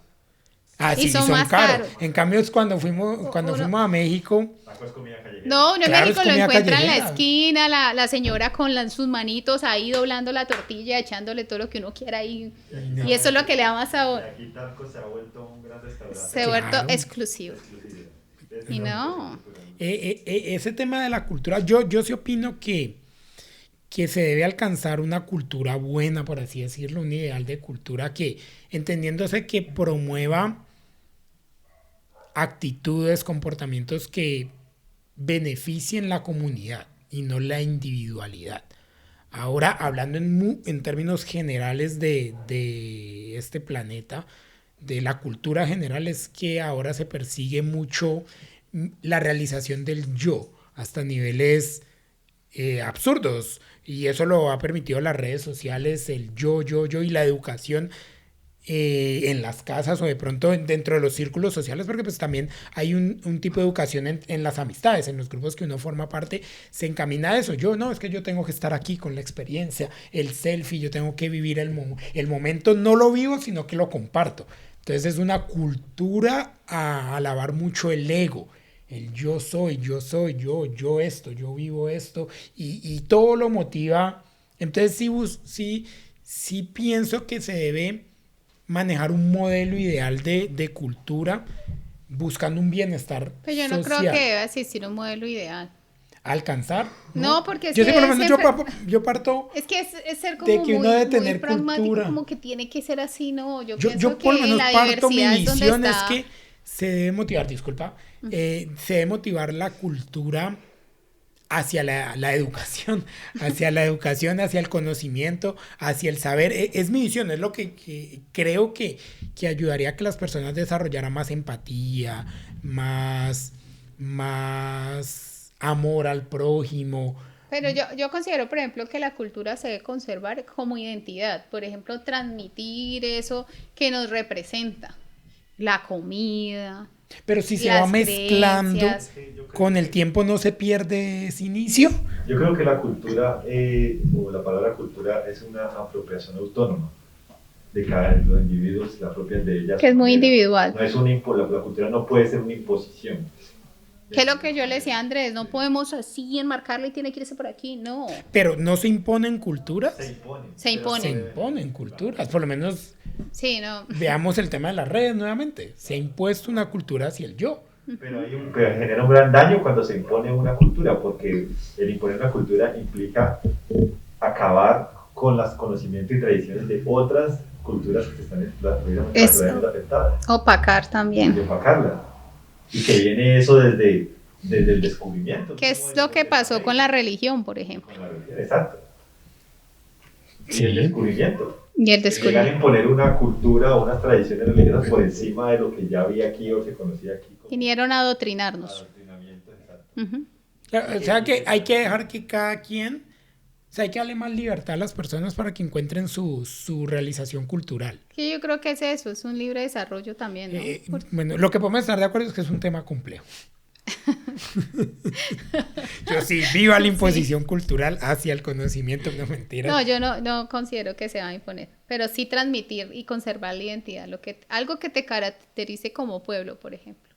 Ah, Y sí, son son más caros. caros. En cambio es cuando fuimos a México. Taco es comida callejera. No, uno en Claro, México es lo comida encuentra en la callejera. esquina, la señora con sus manitos ahí doblando la tortilla, echándole todo lo que uno quiera ahí. No. Y eso es lo que le da más sabor. Y aquí Taco se ha vuelto un gran restaurante. Se ha vuelto Claro. exclusivo. Exclusividad. Y no. Ese tema de la cultura, yo sí opino que se debe alcanzar una cultura buena, por así decirlo, un ideal de cultura que, entendiéndose que promueva actitudes, comportamientos que beneficien la comunidad y no la individualidad. Ahora, hablando en términos generales de este planeta, de la cultura general, es que ahora se persigue mucho la realización del yo, hasta niveles absurdos. Y eso lo ha permitido las redes sociales, el yo, y la educación en las casas o de pronto dentro de los círculos sociales, porque pues también hay un tipo de educación en las amistades, en los grupos que uno forma parte, se encamina a eso. Yo no, es que yo tengo que estar aquí con la experiencia, el selfie, yo tengo que vivir el momento, no lo vivo, sino que lo comparto. Entonces es una cultura a alabar mucho el ego, el yo soy, yo esto, yo vivo esto, y todo lo motiva. Entonces sí pienso que se debe manejar un modelo ideal de cultura buscando un bienestar Pero yo no social. creo que deba existir un modelo ideal. Alcanzar. No, porque es yo que sé, por lo menos siempre- yo parto Es que es ser como de que uno muy, debe muy tener pragmático, cultura. como que tiene que ser así, no. Yo Yo pienso por lo que menos la parto, mi diversidad es donde visión es está. que se debe motivar, se debe motivar la cultura hacia la educación, hacia el conocimiento, hacia el saber. Es mi visión, es lo que creo que ayudaría a que las personas desarrollaran más empatía, más amor al prójimo. Pero yo considero, por ejemplo, que la cultura se debe conservar como identidad. Por ejemplo, transmitir eso que nos representa. La comida. Pero si se Las va mezclando creencias. con el tiempo, ¿no se pierde ese inicio? Yo creo que la cultura, o la palabra cultura, es una apropiación autónoma de cada uno de los individuos, se la apropian de ellas. Que es muy individual. No es la cultura no puede ser una imposición. Que es lo que yo le decía a Andrés, no podemos así enmarcarla y tiene que irse por aquí, no. Pero no se imponen culturas. Se impone. Se impone. Se imponen culturas. Por lo menos Sí, no. veamos el tema de las redes nuevamente. Se ha impuesto una cultura hacia el yo. Pero genera un gran daño cuando se impone una cultura, porque el imponer una cultura implica acabar con los conocimientos y tradiciones de otras culturas que están naturalmente afectadas. Opacar también. Y opacarlas. Y que viene eso desde el descubrimiento. ¿Qué es lo que pasó con la religión, por ejemplo? Con la religión, exacto. Y Sí. el descubrimiento. Y el Llegar a descubrimiento. imponer una cultura o unas tradiciones religiosas por encima de lo que ya había aquí o se conocía aquí. Como Vinieron a adoctrinarnos. adoctrinamiento, exacto. Ujú. O sea que hay que dejar que cada quien, o sea, hay que darle más libertad a las personas para que encuentren su realización cultural. Que yo creo que es eso, es un libre desarrollo también, ¿no? Bueno, lo que podemos estar de acuerdo es que es un tema complejo. Yo sí, viva la imposición cultural hacia el conocimiento, no mentira. No, yo no considero que se va a imponer, pero sí transmitir y conservar la identidad, algo que te caracterice como pueblo, por ejemplo.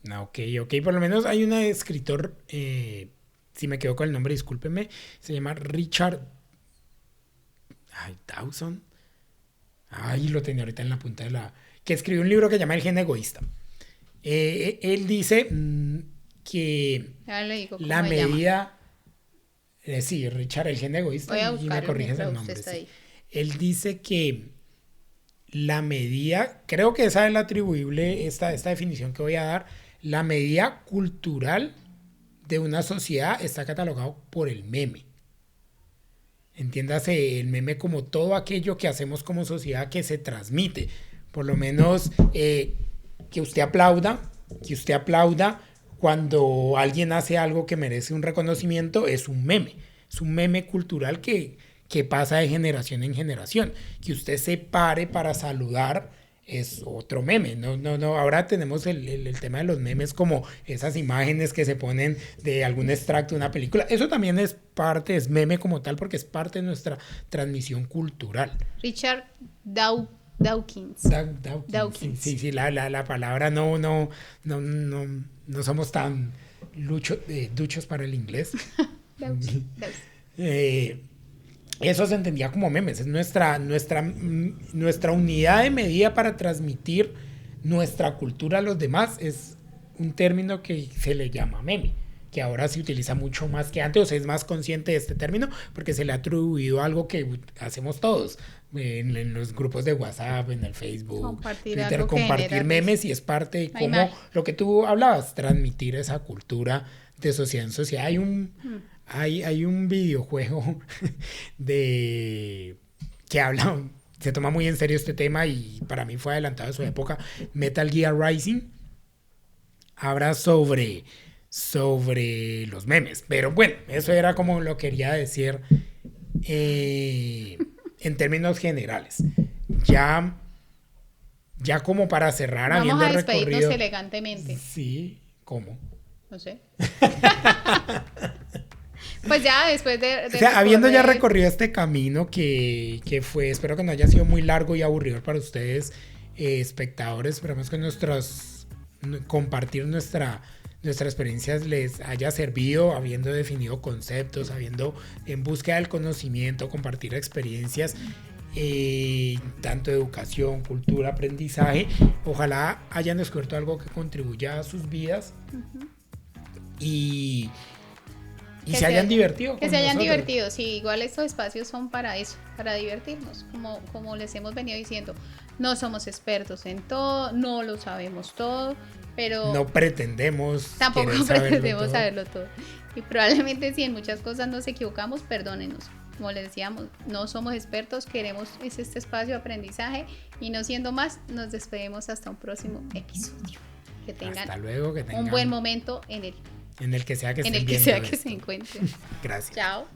No, ok, por lo menos hay un escritor, si me quedo con el nombre, discúlpeme, se llama Richard Dawson. Lo tenía ahorita en la punta de la... que escribió un libro que se llama El gen egoísta. Él dice que la medida... sí, Richard, el gen egoísta, y me corriges el nombre. Sí. Él dice que la medida, creo que esa es la atribuible, esta definición que voy a dar, la medida cultural de una sociedad está catalogado por el meme. Entiéndase el meme como todo aquello que hacemos como sociedad que se transmite. Por lo menos que usted aplauda cuando alguien hace algo que merece un reconocimiento, es un meme cultural que pasa de generación en generación. Que usted se pare para saludar es otro meme. No, ahora tenemos el tema de los memes, como esas imágenes que se ponen de algún extracto de una película. Eso también es meme como tal, porque es parte de nuestra transmisión cultural. Richard Dawkins. Dawkins. Sí, la palabra no somos tan duchos para el inglés. Eso se entendía como memes, es nuestra unidad de medida para transmitir nuestra cultura a los demás, es un término que se le llama meme, que ahora se utiliza mucho más que antes, o sea, es más consciente de este término porque se le ha atribuido algo que hacemos todos, en los grupos de WhatsApp, en el Facebook, Twitter, compartir memes, y es parte de cómo, lo que tú hablabas, transmitir esa cultura de sociedad en sociedad. Hay un videojuego que se toma muy en serio este tema y para mí fue adelantado de su época, Metal Gear Rising. Habla sobre los memes, pero bueno, eso era como lo quería decir en términos generales. Ya como para cerrar, vamos habiendo a despedirnos recorrido elegantemente. Sí, ¿cómo? No sé. Pues ya después de o sea, habiendo ya recorrido este camino que fue, espero que no haya sido muy largo y aburrido para ustedes, espectadores, esperamos que compartir nuestra experiencia les haya servido, habiendo definido conceptos, habiendo en búsqueda del conocimiento, compartir experiencias, tanto de educación, cultura, aprendizaje. Ojalá hayan descubierto algo que contribuya a sus vidas. Uh-huh. Y se hayan divertido. Que se hayan divertido, sí, igual estos espacios son para eso, para divertirnos, como les hemos venido diciendo. No somos expertos en todo, no lo sabemos todo, pero no pretendemos saberlo todo. Y probablemente si en muchas cosas nos equivocamos, perdónenos. Como les decíamos, no somos expertos, queremos este espacio de aprendizaje, y no siendo más, nos despedimos hasta un próximo episodio. Que tengan, hasta luego, que tengan un buen momento en el que sea que se encuentren. Gracias. Chao.